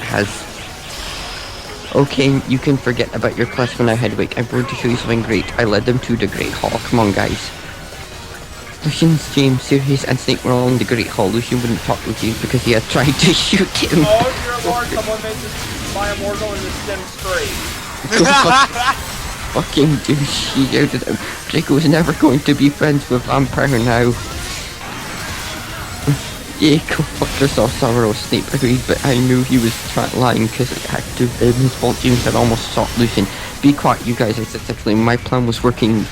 has. Okay, you can forget about your class for now, Hedwig. I'm going to show you something great. I led them to the Great Hall. Come on, guys. Lucian's, James, Sirius, and Snake were all in the Great Hall. Lucian wouldn't talk with James because he had tried to shoot him. Oh, dear lord, someone made this my Immortal in the Sim straight. Fucking douche, he shouted at him. Draco's never going to be friends with Vampire now. Yeah, go fuck yourself, Sorrow. Snape agreed, but I knew he was lying because it had to have been his fault. James had almost shot Lucian. Be quiet, you guys, I said sexually. My plan was working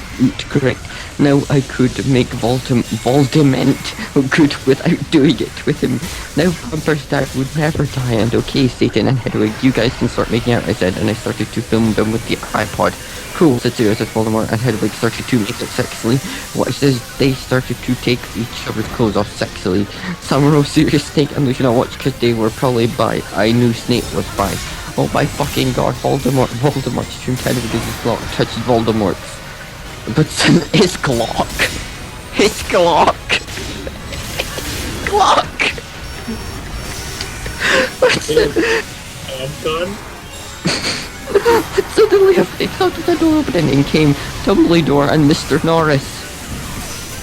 correct. Now I could make Voldemort good without doing it with him. Now Vampires dad would never die, and okay, Satan and Hedwig, you guys can start making out, I said, and I started to film them with the iPod. Cool, said Sirius as Voldemort and Hedwig started to make it sexily. Watched as they started to take each other's clothes off sexily. Summer, Sirius, Snake, and Lucian all watched because they were probably bi. I knew Snape was bi. Oh my fucking god, Voldemort streamed Hedwig as his Glock touched Voldemort. But his Glock. His Glock. Glock. I'm done. But suddenly a fake out of the door opened and in came Dumbledore and Mr. Norris.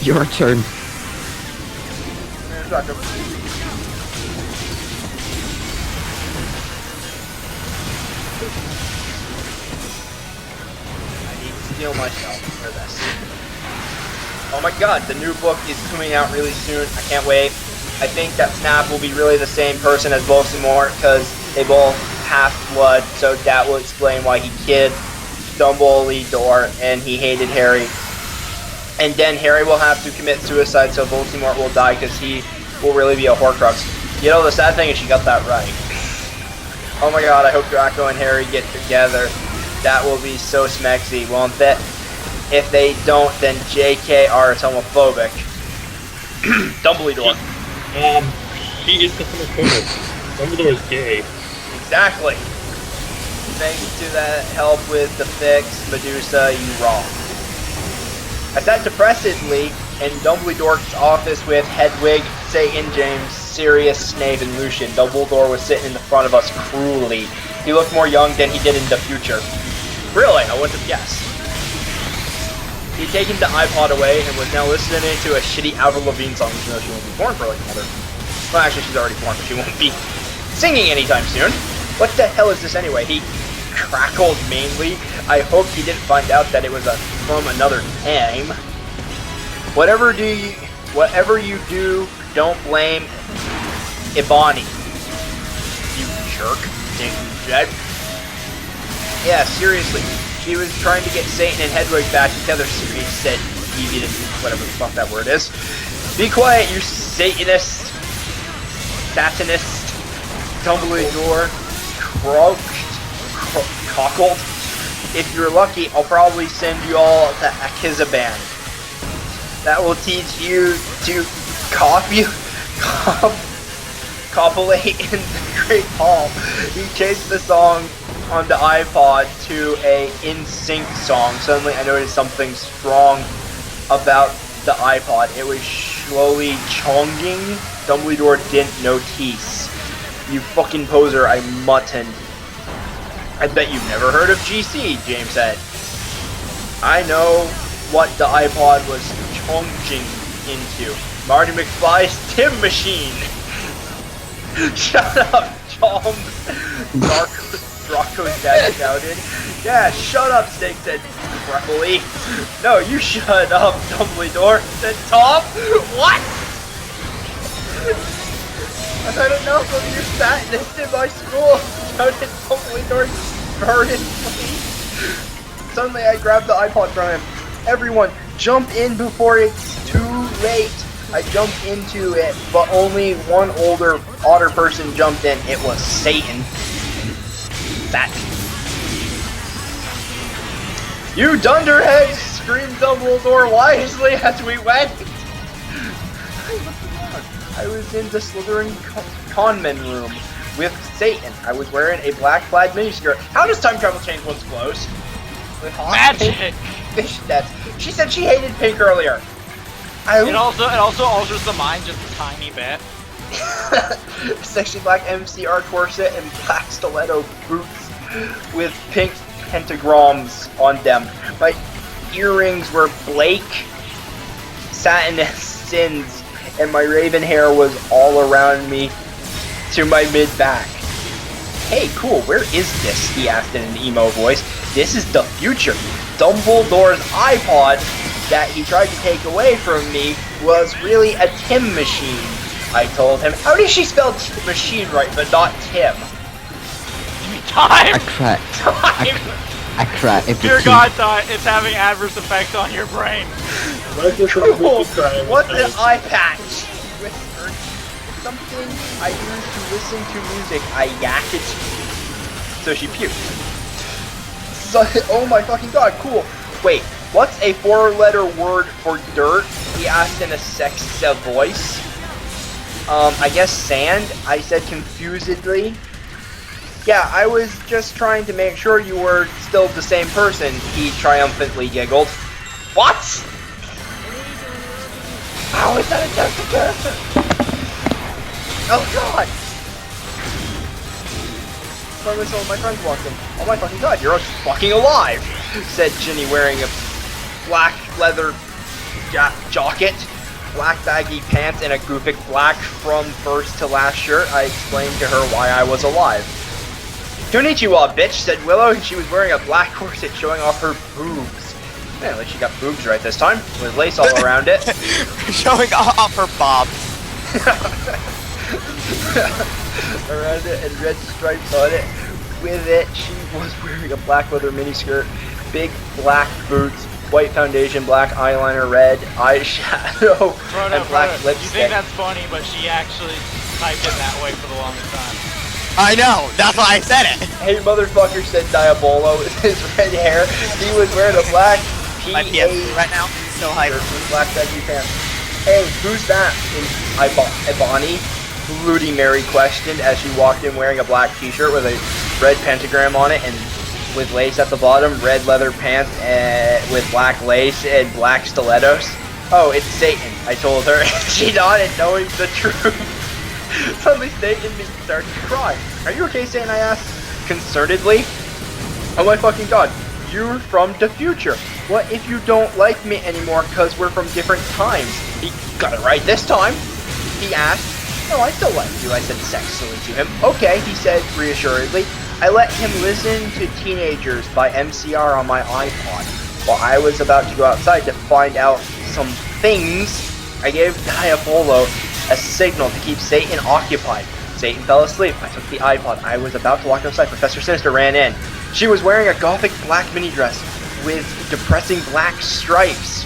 Your turn. deal myself for this. Oh my god, the new book is coming out really soon. I can't wait. I think that Snap will be really the same person as Voldemort because they both half-blood, so that will explain why he killed Dumbledore and he hated Harry. And then Harry will have to commit suicide, so Voldemort will die because he will really be a Horcrux. You know, the sad thing is she got that right. Oh my god, I hope Draco and Harry get together. That will be so smexy, won't it? If they don't, then JK are homophobic. Dumbledore. He is the homophobic. Dumbledore is gay. Exactly. Thanks to that help with the fix, Medusa, you wrong. I sat depressedly in Dumbledore's office with Hedwig, Satan, James, Sirius, Snape, and Lucian. Dumbledore was sitting in the front of us cruelly. He looked more young than he did in the future. Really? I wouldn't have guessed. He'd taken the iPod away and was now listening to a shitty Avril Lavigne song, even though she won't be born for like another... Well, actually, she's already born, but she won't be singing anytime soon. What the hell is this anyway? He crackled mainly. I hope he didn't find out that it was from another time. Whatever you do, don't blame Ibani. You jerk. Jet. Yeah, seriously. She was trying to get Satan and Hedwig back together, Sirius said. Whatever the fuck that word is. Be quiet, you Satanist. Satanist. Dumbledore. Cockled. If you're lucky, I'll probably send you all to Akizaban. That will teach you to copulate in the Great Hall. He changed the song on the iPod to a In-Sync song. Suddenly I noticed something strong about the iPod. It was slowly chonging. Dumbledore didn't notice. You fucking poser, I muttoned. I bet you've never heard of GC, James said. I know what the iPod was chonging into. Marty McFly's Tim Machine. Shut up, Choms. Draco's dad shouted. Yeah, shut up, Snake said Freckly. No, you shut up, Dumbledore, said Tom. What? I don't know if you Satanist in my school, shouted Dumbledore furiously. Suddenly I grabbed the iPod from him. Everyone, jump in before it's too late. I jumped into it, but only one odder person jumped in. It was Satan. That. You dunderheads! Screamed Dumbledore wisely as we went. I was in the Slytherin conman room with Satan. I was wearing a black plaid miniskirt. How does time travel change one's clothes? With Magic! Fishnets. She said she hated pink earlier. It also alters the mind just a tiny bit. Sexy black MCR corset and black stiletto boots with pink pentagrams on them. My earrings were Blake, satinist sins, and my raven hair was all around me to my mid-back. Hey, cool, where is this? He asked in an emo voice. This is the future. Dumbledore's iPod that he tried to take away from me was really a Tim machine. I told him. How does she spell machine right, but not Tim? Time! I cry every Dear two- God, it's having adverse effects on your brain. Cool. What's an eye patch? She whispered. It's something I use to listen to music. I yak it. So she puked. So, oh my fucking god, cool. Wait, what's a 4-letter word for dirt? He asked in a sexy voice. I guess sand, I said confusedly. Yeah, I was just trying to make sure you were still the same person, he triumphantly giggled. What? How is that a Delta character? Oh god! Suddenly some of my friends walked in. Oh my fucking god, you're fucking alive! Said Ginny wearing a black leather jacket, black baggy pants, and a Goofy black from first to last shirt. I explained to her why I was alive. Konnichiwa, bitch, said Willow, and she was wearing a black corset showing off her boobs. Yeah, like she got boobs right this time, with lace all around it. Showing off her bob. Around it and red stripes on it. With it, she was wearing a black leather miniskirt, big black boots, white foundation, black eyeliner, red eyeshadow, and black You lipstick. think that's funny, but she actually typed it that way for the longest time. I know, that's why I said it. Hey motherfucker, said Diabolo with his red hair. He was wearing a black My PA PS right now, so hyper. with black baggy pants. Hey, who's that? Ebony Bloody Mary questioned as she walked in wearing a black t-shirt with a red pentagram on it and with lace at the bottom, red leather pants with black lace and black stilettos. Oh, it's Satan, I told her. She nodded, knowing the truth. Suddenly Satan started to cry. Are you okay, Satan? I asked concernedly. Oh my fucking god, you're from the future. What if you don't like me anymore because we're from different times? He got it right this time. He asked. No, I still like you, I said sexily to him. Okay, he said reassuredly. I let him listen to Teenagers by MCR on my iPod. While I was about to go outside to find out some things, I gave Diabolo a signal to keep Satan occupied. Satan fell asleep. I took the iPod. I was about to walk outside. Professor Sinister ran in. She was wearing a gothic black mini dress with depressing black stripes.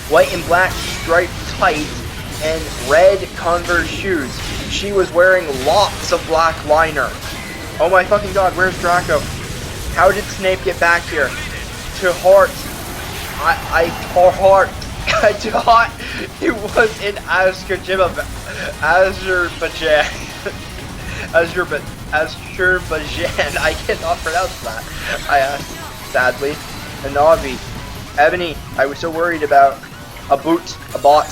White and black striped tights and red Converse shoes. She was wearing lots of black liner. Oh my fucking god, where's Draco? How did Snape get back here? To Hort. I thought he was in Azerbaijan. Azerbaijan. I cannot pronounce that. I asked sadly. Anavi. Ebony, I was so worried about a bot.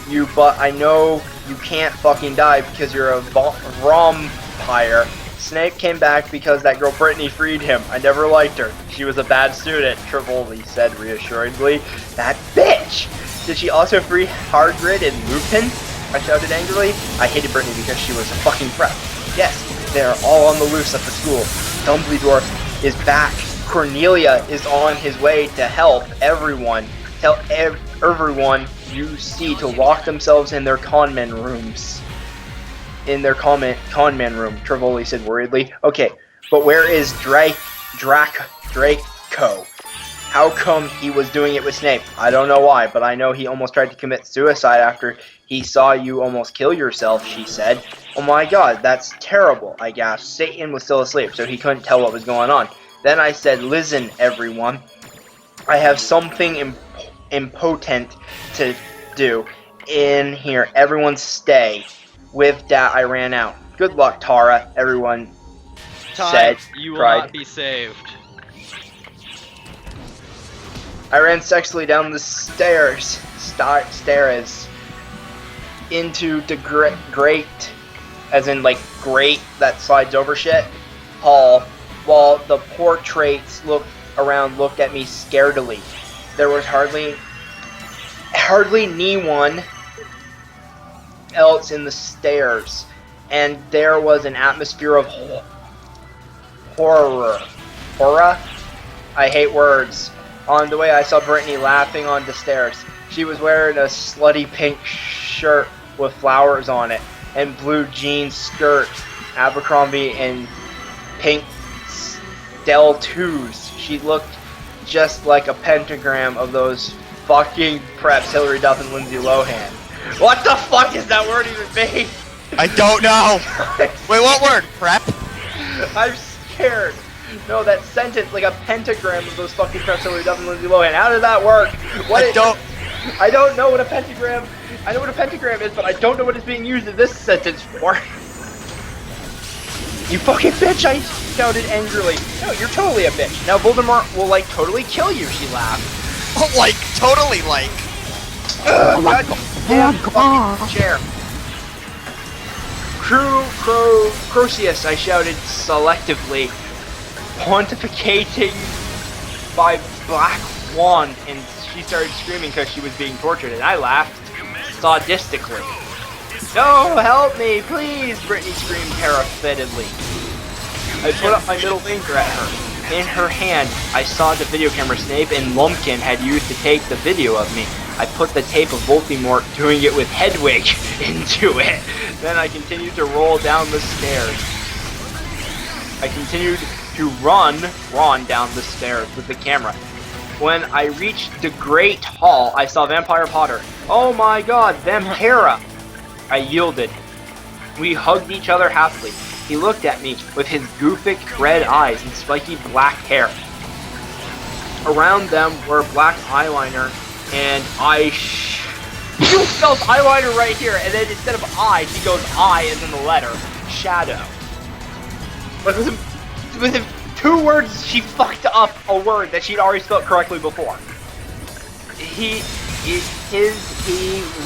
You, but I know you can't fucking die because you're a vampire. Snape came back because that girl Brittany freed him. I never liked her. She was a bad student, Trivoli said reassuringly. That bitch! Did she also free Hagrid and Lupin? I shouted angrily. I hated Brittany because she was a fucking prep. Yes, they're all on the loose at the school. Dumbledore is back. Cornelia is on his way to help everyone. Tell everyone you see to lock themselves in their conman rooms. In their conman room, Trivoli said worriedly. Okay, but where is Draco? How come he was doing it with Snape? I don't know why, but I know he almost tried to commit suicide after he saw you almost kill yourself, she said. Oh my god, that's terrible, I gasped. Satan was still asleep, so he couldn't tell what was going on. Then I said, listen, everyone. I have something important to do in here. Everyone stay. With that, I ran out. Good luck, Tara, everyone said. You will cried. not be saved. I ran sexily down the stairs into the great, as in like grate that slides over shit, hall, while the portraits looked at me scaredly. There was hardly anyone else in the stairs, and there was an atmosphere of horror. I hate words. On the way, I saw Brittany laughing on the stairs. She was wearing a slutty pink shirt with flowers on it, and blue jeans skirt, Abercrombie and pink Del 2s. She looked just like a pentagram of those fucking preps, Hilary Duff and Lindsay Lohan. What the fuck is that word even mean? I don't know. Wait, what word? Prep? I'm scared. No, that sentence, like a pentagram of those fucking preps, Hilary Duff and Lindsay Lohan. How did that work? I don't know what a pentagram. I know what a pentagram is, but I don't know what it's being used in this sentence for. You fucking bitch! I shouted angrily. No, you're totally a bitch. Now Voldemort will like totally kill you. She laughed. Oh, like, totally like. God damn fucking chair. Croesus, I shouted selectively, pontificating by black wand, and she started screaming because she was being tortured, and I laughed sadistically. No, help me, please! Brittany screamed terrifiedly. I put up my middle finger at her. In her hand, I saw the video camera Snape and Lumpkin had used to take the video of me. I put the tape of Voldemort doing it with Hedwig into it. Then I continued to roll down the stairs. I continued to run down the stairs with the camera. When I reached the Great Hall, I saw Vampire Potter. Oh my god, Vampira! I yielded. We hugged each other happily. He looked at me with his goofic red eyes and spiky black hair. Around them were black eyeliner and you spelled eyeliner right here, and then instead of I, she goes I as in the letter, shadow. Within 2 words, she fucked up a word that she'd already spelled correctly before. He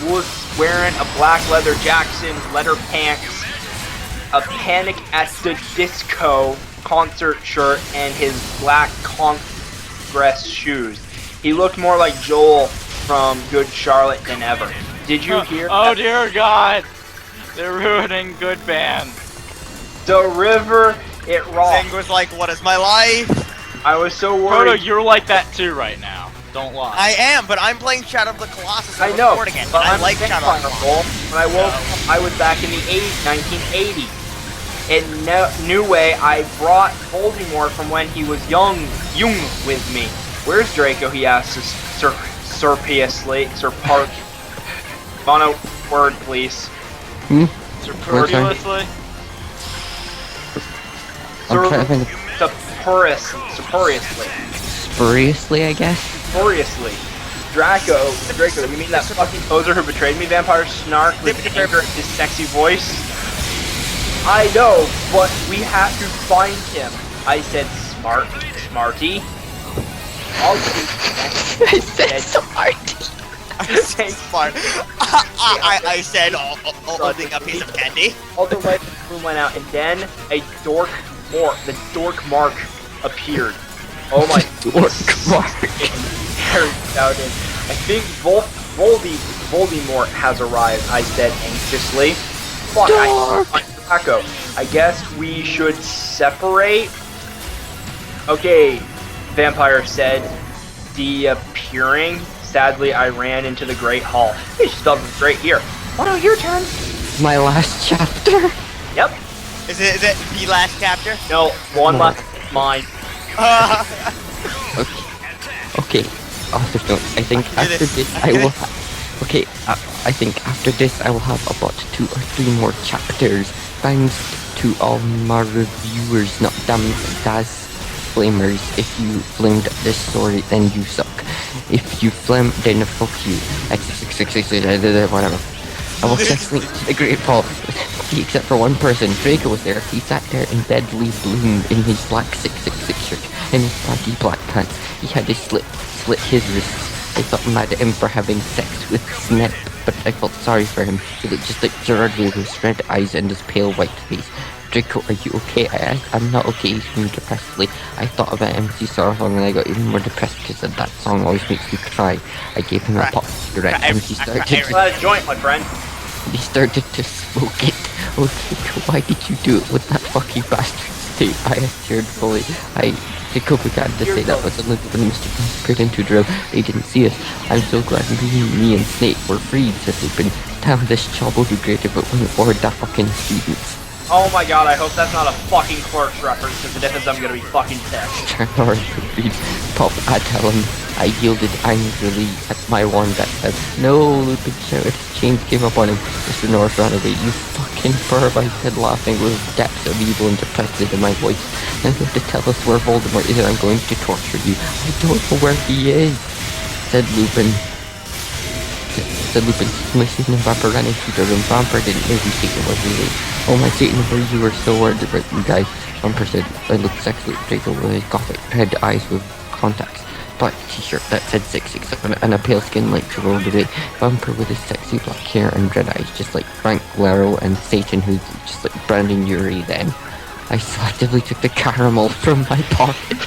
was wearing a black leather Jackson, leather pants, a Panic at the Disco concert shirt, and his black Congress shoes. He looked more like Joel from Good Charlotte than ever. Did you hear Oh that? dear God! They're ruining good band. The river, it rocked. Zing was like, what is my life? I was so Proto, worried. you're like that too right now. Don't lie. I am, but I'm playing Shadow of the Colossus. I I'm know, recording it, but and I I'm like Shadow of the Colossus. When I woke up, I was back in the 1980s. In no new way, I brought Voldemort from when he was young with me. Where's Draco? He asked surreptitiously. Mono word, please. Superfluously? I'm trying to think of Surreptitiously. spuriously, I guess. Furiously. Draco, you mean that fucking poser who betrayed me, Vampire snark with anger in his sexy voice? I know, but we have to find him. I said, smarty. I said smarty. I said smart. I said holding a piece of candy. All the light went out, and then the dork mark appeared. Oh my Dork mark. Harry shouted. I think Voldemort has arrived, I said anxiously. Fuck, Draco. I guess we should separate? Okay, Vampire said, disappearing. Sadly, I ran into the Great Hall. Hey, she spelled it right here. Oh no, your turn. My last chapter. Yep. Is it the last chapter? No, one More. left. Mine. Okay. Author note. I think after this I will. Okay. I think after this I will have about 2 or 3 more chapters. Thanks to all my reviewers, not them das flamers. If you flamed this story, then you suck. If you flame, then fuck you. Whatever. I will definitely the Great Hall, except for one person. Draco was there. He sat there in deadly bloom in his black 666 shirt and his baggy black pants. He had to slit his wrists. I thought mad at him for having sex with Snip, but I felt sorry for him. He looked just like Gerard with his red eyes and his pale white face. Draco, are you okay? I'm not okay, he screamed depressedly. I thought about MC Sorrowful and I got even more depressed because that song always makes me cry. I gave him a pop cigarette and he started A joint, my friend. to smoke it. Oh, Draco, why did you do it with that fucking bastard state? I assured fully. Draco began to say that was a little bit Mr. Disappeared into drill. They didn't see us. I'm so glad me and Snake were freed, said Lupin. Damn, this job will be great if it wasn't for the fucking students. Oh my god, I hope that's not a fucking Clerks reference, because if it is, I'm gonna be fucking pissed. Or to read Pop, I tell him I yielded angrily at my wand that said, no, Lupin shouted. Chains came up on him. Mr. Norris ran away. You fucking perv, I said, laughing with depths of evil and depression in my voice. Now you have to tell us where Voldemort is and I'm going to torture you. I don't know where he is, said Lupin. Listen, Vampire ran into the room. Vampire didn't know who Satan was really. Oh my Satan, you were so worried about you guys. Vampire said, I looked sexy at Draco with his gothic red eyes with contacts. Black t-shirt that said 667 and a pale skin like to rolled away. Vampire with his sexy black hair and red eyes, just like Frank Laro and Satan, who's just like Brandon Urie then. I selectively took the caramel from my pocket,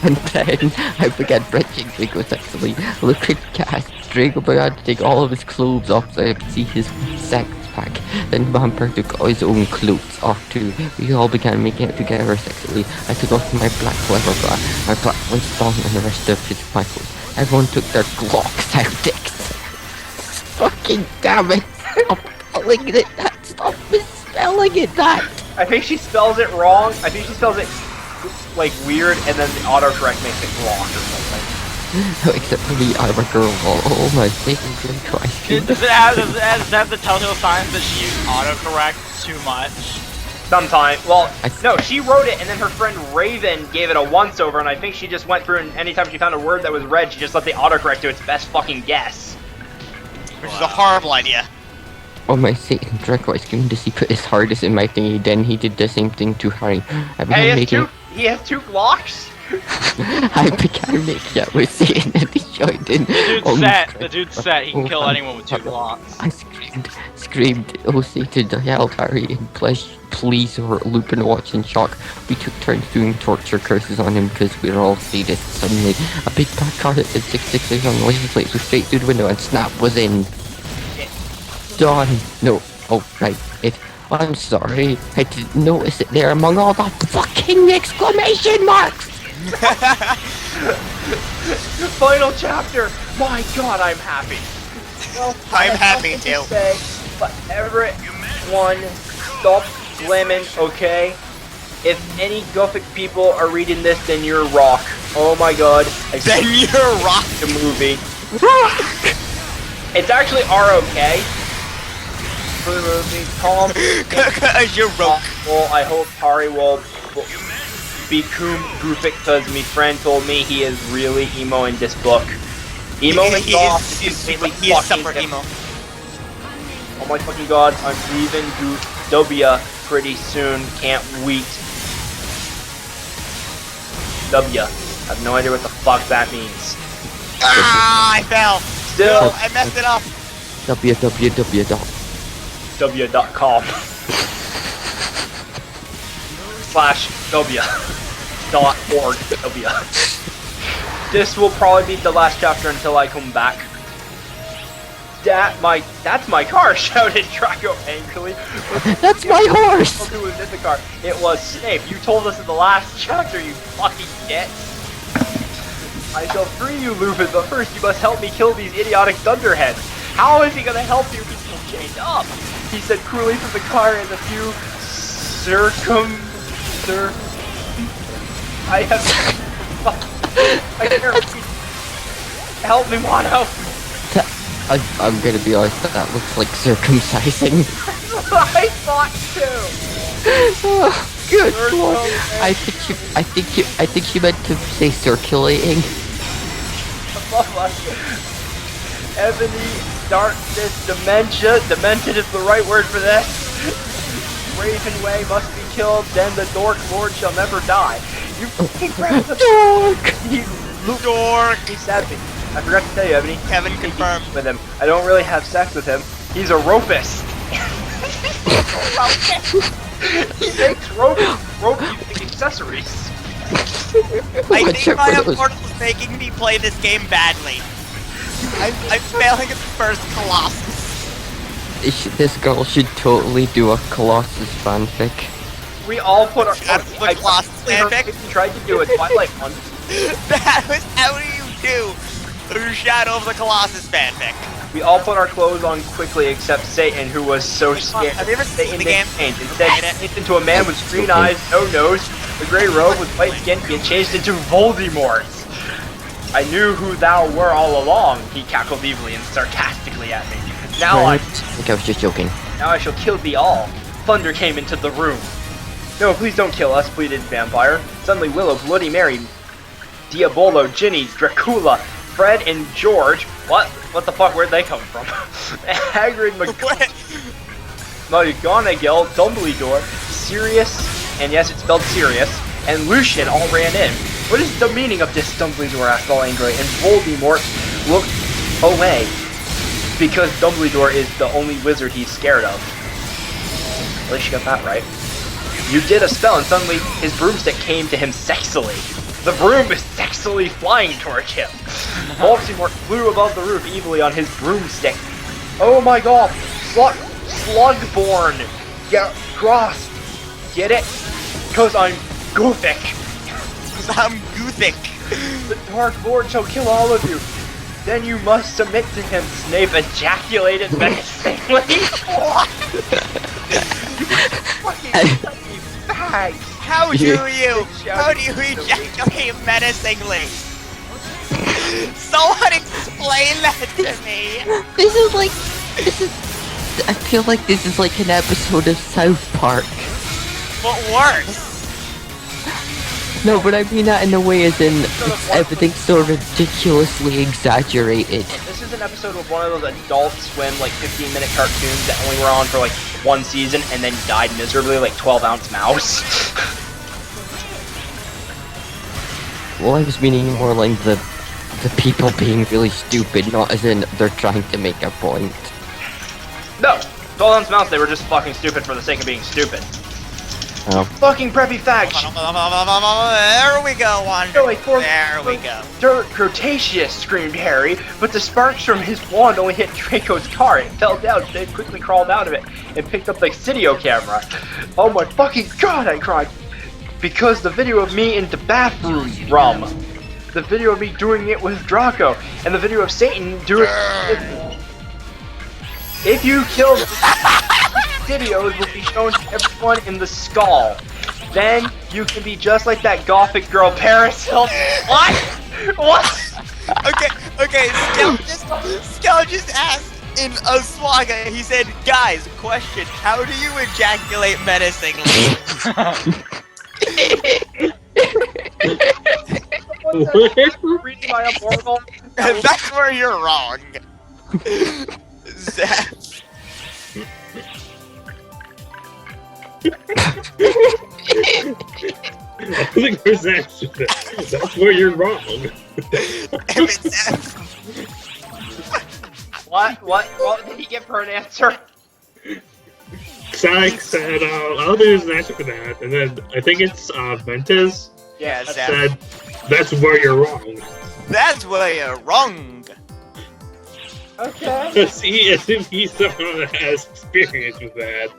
and then I began wrenching Draco sexually. Look at Cass. Draco began to take all of his clothes off so I could see his sex backpack. Then Vampire took his own clothes off too. We all began making out together sexually. I took off my black leather bra, my black waist thong, and the rest of his my clothes. Everyone took their Glocks out dicks. Fucking damn it! Stop spelling it that! Stop misspelling it that! I think she spells it wrong. I think she spells it like weird, and then the autocorrect makes it Glock or something. Except for me, I'm a girl. Oh my fucking Christ. Does it have the telltale signs that she used autocorrect too much? Sometime. Well, no, she wrote it, and then her friend Raven gave it a once-over, and I think she just went through, and anytime she found a word that was red, she just let the autocorrect do its best fucking guess. Which is a horrible idea. Oh my Satan, Draco Ice Cream, does he put his hardest in my thingy? Then he did the same thing to Harry. Hey, he has two Glocks? I began making out with Satan and he joined in. The dude's set, he can kill anyone with 2 Glocks. I screamed, oh Satan, I yelled Harry and please or Lupin watch in shock. We took turns doing torture curses on him because we were all sadists. Suddenly, a big black car that said 666 on the license plate was straight through the window and Snap was in. Dawn. No. Oh, right. I'm sorry. I didn't notice it there among all the fucking exclamation marks! Final chapter! My god, I'm happy. Well, I'm happy too. But everyone, stop slamming, okay? If any Gothic people are reading this, then you're rock. Oh my god. Then you're rock. The movie. It's actually R-OK. For the movie, calm. Cause you're rock. Well, I hope Harry will become Goofic because my friend told me he is really emo in this book. Emo and soft. He is super emo. Oh my fucking god, I'm leaving W pretty soon. Can't wait. W. I have no idea what the fuck that means. Ah, I fell. Still, no, I messed it up. www.com /w.org W. This will probably be the last chapter until I come back. That's my car, shouted Draco angrily. That's my horse! Who was in the car? It was Snape. You told us in the last chapter, you fucking get. I shall free you, Lupin, but first you must help me kill these idiotic thunderheads. How is he gonna help you? He's still chained up. He said cruelly from the car and a few I can't repeat. Help me, Wano. I'm gonna be honest, that looks like circumcising. I thought too. Oh, good lord. I think you meant to say circulating. Above us. Ebony, darkness, dementia. Demented is the right word for this. Ravenway must be killed, then the Dork Lord shall never die. You fucking grabbed the Dork! Dork! He stabbed me. I forgot to tell you, Ebony. Kevin confirmed. With him. I don't really have sex with him. He's a ropist. He makes rope using accessories. I think my Immortal is making me play this game badly. I'm failing at the first Colossus. This girl should totally do a Colossus fanfic. We all put our... That's the Colossus fanfic? Tried to do a Twilight one. That was how do you do the Shadow of the Colossus fanfic? We all put our clothes on quickly except Satan, who was so scared. Have you ever seen the game? Instead, he changed into a man with green eyes, no nose, a grey robe with white skin, being changed into Voldemort. I knew who thou were all along, he cackled evilly and sarcastically at me. Now I think I was just joking. Now I shall kill thee all. Thunder came into the room. No, please don't kill us, pleaded Vampire. Suddenly Willow, Bloody Mary, Diabolo, Ginny, Dracula, Fred, and George. What? What the fuck? Where'd they come from? Hagrid, McGonagall, Dumbledore, Sirius, and yes, it's spelled Sirius, and Lucian all ran in. What is the meaning of this? Dumbledore asked all angry, and Voldemort looked away. Because Dumbledore is the only wizard he's scared of. At least you got that right. You did a spell and suddenly his broomstick came to him sexily. The broom is sexily flying towards him. Voldemort flew above the roof evilly on his broomstick. Oh my god! Slugborn. Get crossed. Get it? Because I'm Gothic. Because I'm Gothic. The Dark Lord shall kill all of you. Then you must submit to him. Snape ejaculated menacingly. What? Fucking fags. How do you? How do you ejaculate menacingly? Someone explain that to me. This is I feel like this is like an episode of South Park. But worse. No, but I mean that in a way as in everything's so ridiculously exaggerated. This is an episode of one of those Adult Swim, like 15-minute cartoons that only were on for like one season and then died miserably, like 12-ounce mouse. Well, I was meaning more like the people being really stupid, not as in they're trying to make a point. No, 12-ounce mouse, they were just fucking stupid for the sake of being stupid. Oh. Fucking preppy fag. There we go, Wonder. There we go. Dirt Cretaceous, screamed Harry, but the sparks from his wand only hit Draco's car. It fell down, Dave quickly crawled out of it and picked up the video camera. Oh my fucking god, I cried. Because the video of me in the bathroom, the video of me doing it with Draco, and the video of Satan doing it. If you kill videos will be shown to everyone in the skull. Then you can be just like that Gothic girl Paris Hilton. What? What? Okay, Scout just asked in Oswaga, he said, guys, question, how do you ejaculate menacingly? Reading my Immortal. That's where you're wrong. Zach. I think there's actually that's where you're wrong. What did he give her an answer? Sonic said, I don't think there's an answer for that. And then I think it's Ventus Yeah, Zach. said, that's where you're wrong. That's where you're wrong. Okay. As if he's someone that has experience with that.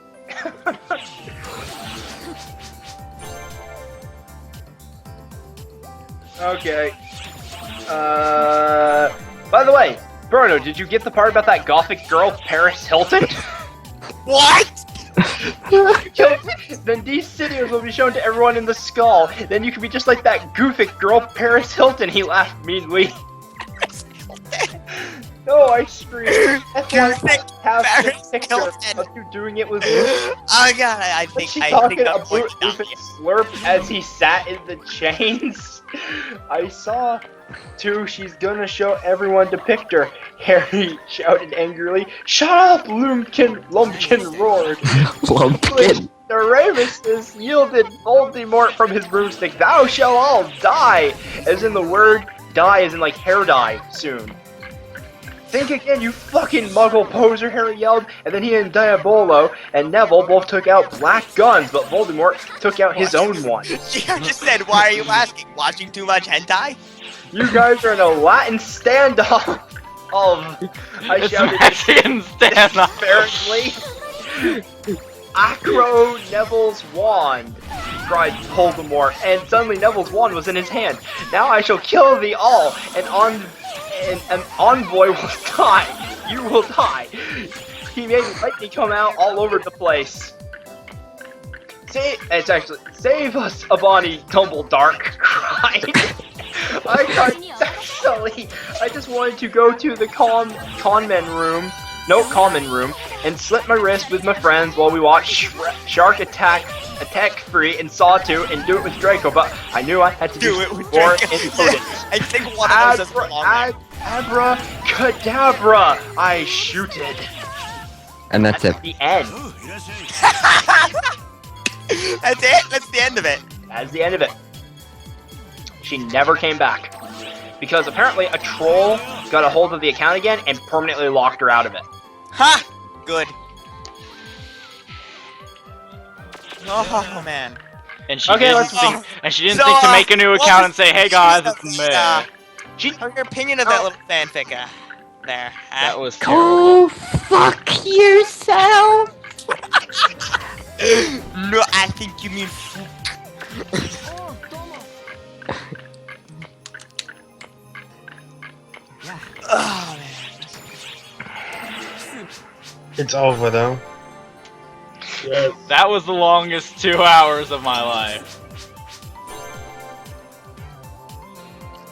Okay. By the way, Bruno, did you get the part about that Gothic girl, Paris Hilton? What? Then these videos will be shown to everyone in the skull. Then you can be just like that Gothic girl, Paris Hilton. He laughed meanly. No, I screamed. That's why I have Paris this picture Hilton. of you doing it with Oh god, I think she I'm talking going about to stop you. slurp as he sat in the chains. I saw too. She's gonna show everyone the picture. Harry shouted angrily. Shut up, Lumpkin roared. Lumpkin. The Ramus yielded Voldemort from his broomstick. Thou shall all die, as in the word die, as in like hair dye soon. Think again, you fucking muggle poser, Harry yelled, and then he and Diabolo and Neville both took out black guns, but Voldemort took out his own one. She just said, why are you asking? Watching too much hentai? You guys are in a Latin standoff I shouted Mexican standoff. despairingly. Acro Neville's wand, cried Voldemort, and suddenly Neville's wand was in his hand. Now I shall kill thee all, and an envoy will die. You will die. He made lightning come out all over the place. Save us, Avani Dumbledark cried. I cried sexually. I just wanted to go to the common room and slit my wrist with my friends while we watched Shark Attack Free and Saw 2 and do it with Draco, but I knew I had to do it with more imprudence. I think one of those is wrong. Abracadabra! I shooted. And that's it. The end. That's it? That's the end of it. That's the end of it. She never came back. Because apparently a troll got a hold of the account again and permanently locked her out of it. Ha! Good. Oh, man. And she Okay, didn't let's think, and she didn't So, think to make a new what account was and say, "Hey the guys, opinion it's of me." Her opinion of that little fanfic. There. That was Go terrible. fuck yourself! No, I think you mean. Oh, man. It's over though. Yes. That was the longest 2 hours of my life.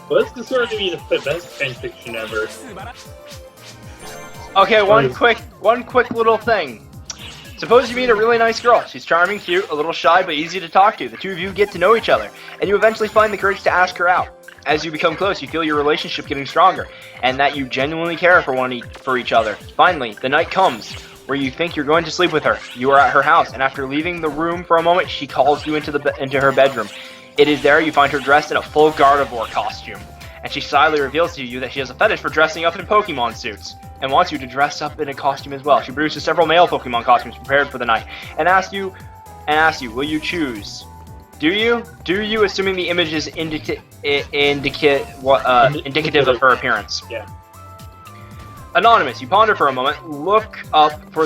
Well, it's considered to be the best fanfiction ever. Okay, one quick little thing. Suppose you meet a really nice girl. She's charming, cute, a little shy, but easy to talk to. The two of you get to know each other, and you eventually find the courage to ask her out. As you become close, you feel your relationship getting stronger, and that you genuinely care for each other. Finally, the night comes where you think you're going to sleep with her. You are at her house, and after leaving the room for a moment, she calls you into her bedroom. It is there you find her dressed in a full Gardevoir costume, and she slyly reveals to you that she has a fetish for dressing up in Pokemon suits, and wants you to dress up in a costume as well. She produces several male Pokemon costumes prepared for the night, and asks you, will you choose? Do you? Assuming the image is indicative of her appearance. Yeah. Anonymous, you ponder for a moment, look up for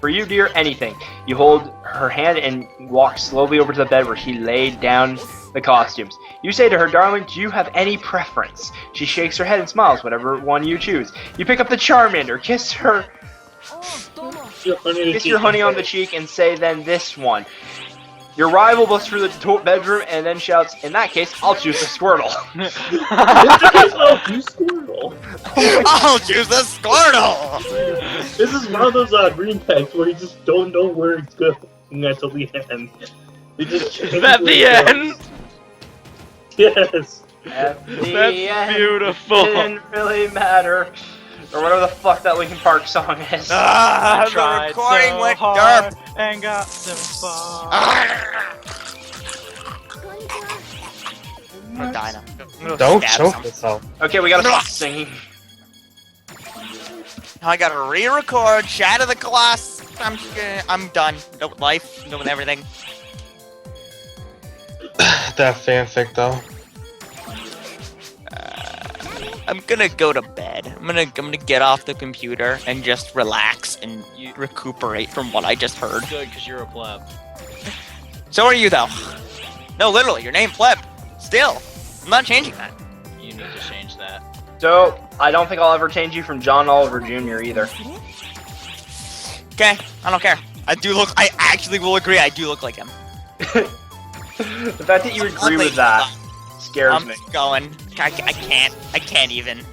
you, dear, anything. You hold her hand and walk slowly over to the bed where she laid down the costumes. You say to her, darling, do you have any preference? She shakes her head and smiles, whatever one you choose. You pick up the Charmander, kiss your honey on the cheek, and say, then this one. Your rival busts through the bedroom and then shouts, in that case, I'll choose the Squirtle. Oh, you Squirtle. I'll choose the Squirtle! This is one of those green packs where you just don't know where it's going until the end. Is that the end? Yes. At the That's end, beautiful. It didn't really matter. Or whatever the fuck that Linkin Park song is. Ah, the Tried recording so went hard derp. and got so far. I'm gonna die now. I'm gonna Don't stab choke someone. yourself. Okay, we gotta stop singing. Now I gotta re-record Chat of the Class. I'm done. Done with life. Done with everything. That fanfic though. I'm gonna go to bed. I'm gonna get off the computer and just relax and recuperate from what I just heard. Good, because you're a pleb. So are you though. No, literally, your name Pleb. Still, I'm not changing that. You need to change that. So, I don't think I'll ever change you from John Oliver Jr. either. Okay, I don't care. I actually will agree, I do look like him. The fact that you agree with that scares I'm me. going. I can't even.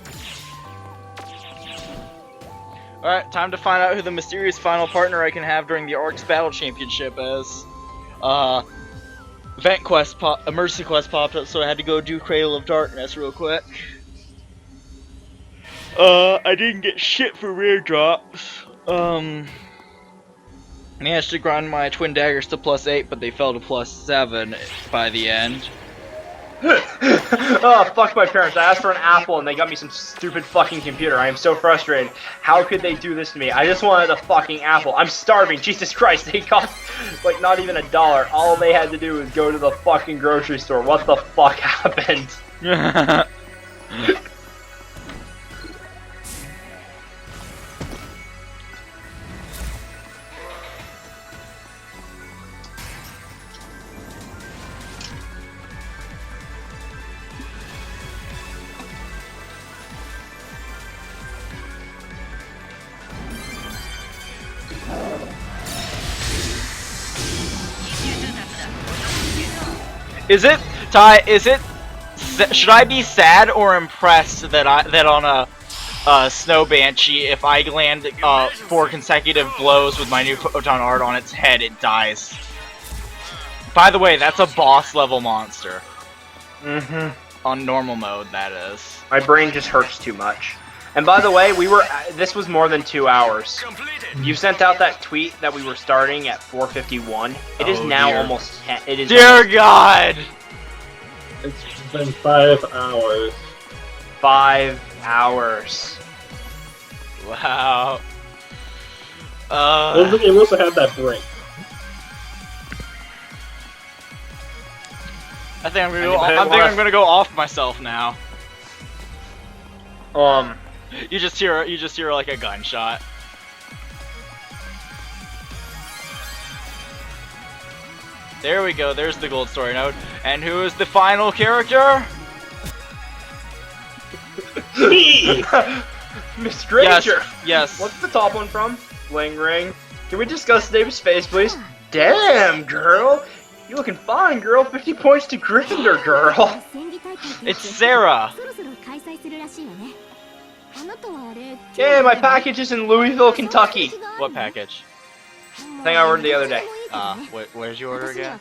Alright, time to find out who the mysterious final partner I can have during the Arcs Battle Championship is. Emergency quest popped up, so I had to go do Cradle of Darkness real quick. I didn't get shit for rare drops. Managed to grind my twin daggers to +8, but they fell to +7 by the end. Oh, fuck my parents. I asked for an apple and they got me some stupid fucking computer. I am so frustrated. How could they do this to me? I just wanted a fucking apple. I'm starving. Jesus Christ. They cost, like, not even $1. All they had to do was go to the fucking grocery store. What the fuck happened? Is it, Ty, should I be sad or impressed that on a Snow Banshee, if I land 4 consecutive blows with my new Photon Art on its head, it dies? By the way, that's a boss level monster. On normal mode, that is. My brain just hurts too much. And by the way, this was more than 2 hours. You sent out that tweet that we were starting at 4:51. It is now dear. almost 10. It is Dear God! It's been 5 hours. 5 hours. Wow. It also had that break. I think I'm gonna go off myself now. You just hear like a gunshot. There we go. There's the gold story node. And who is the final character? Me! Miss Stranger. Yes. What's the top one from? Lingering. Can we discuss Dave's face, please? Damn, girl. You looking fine, girl. 50 points to Gryffindor, girl. It's Sarah. Yeah, my package is in Louisville, Kentucky. What package? Thing I ordered the other day. Where'd you order again?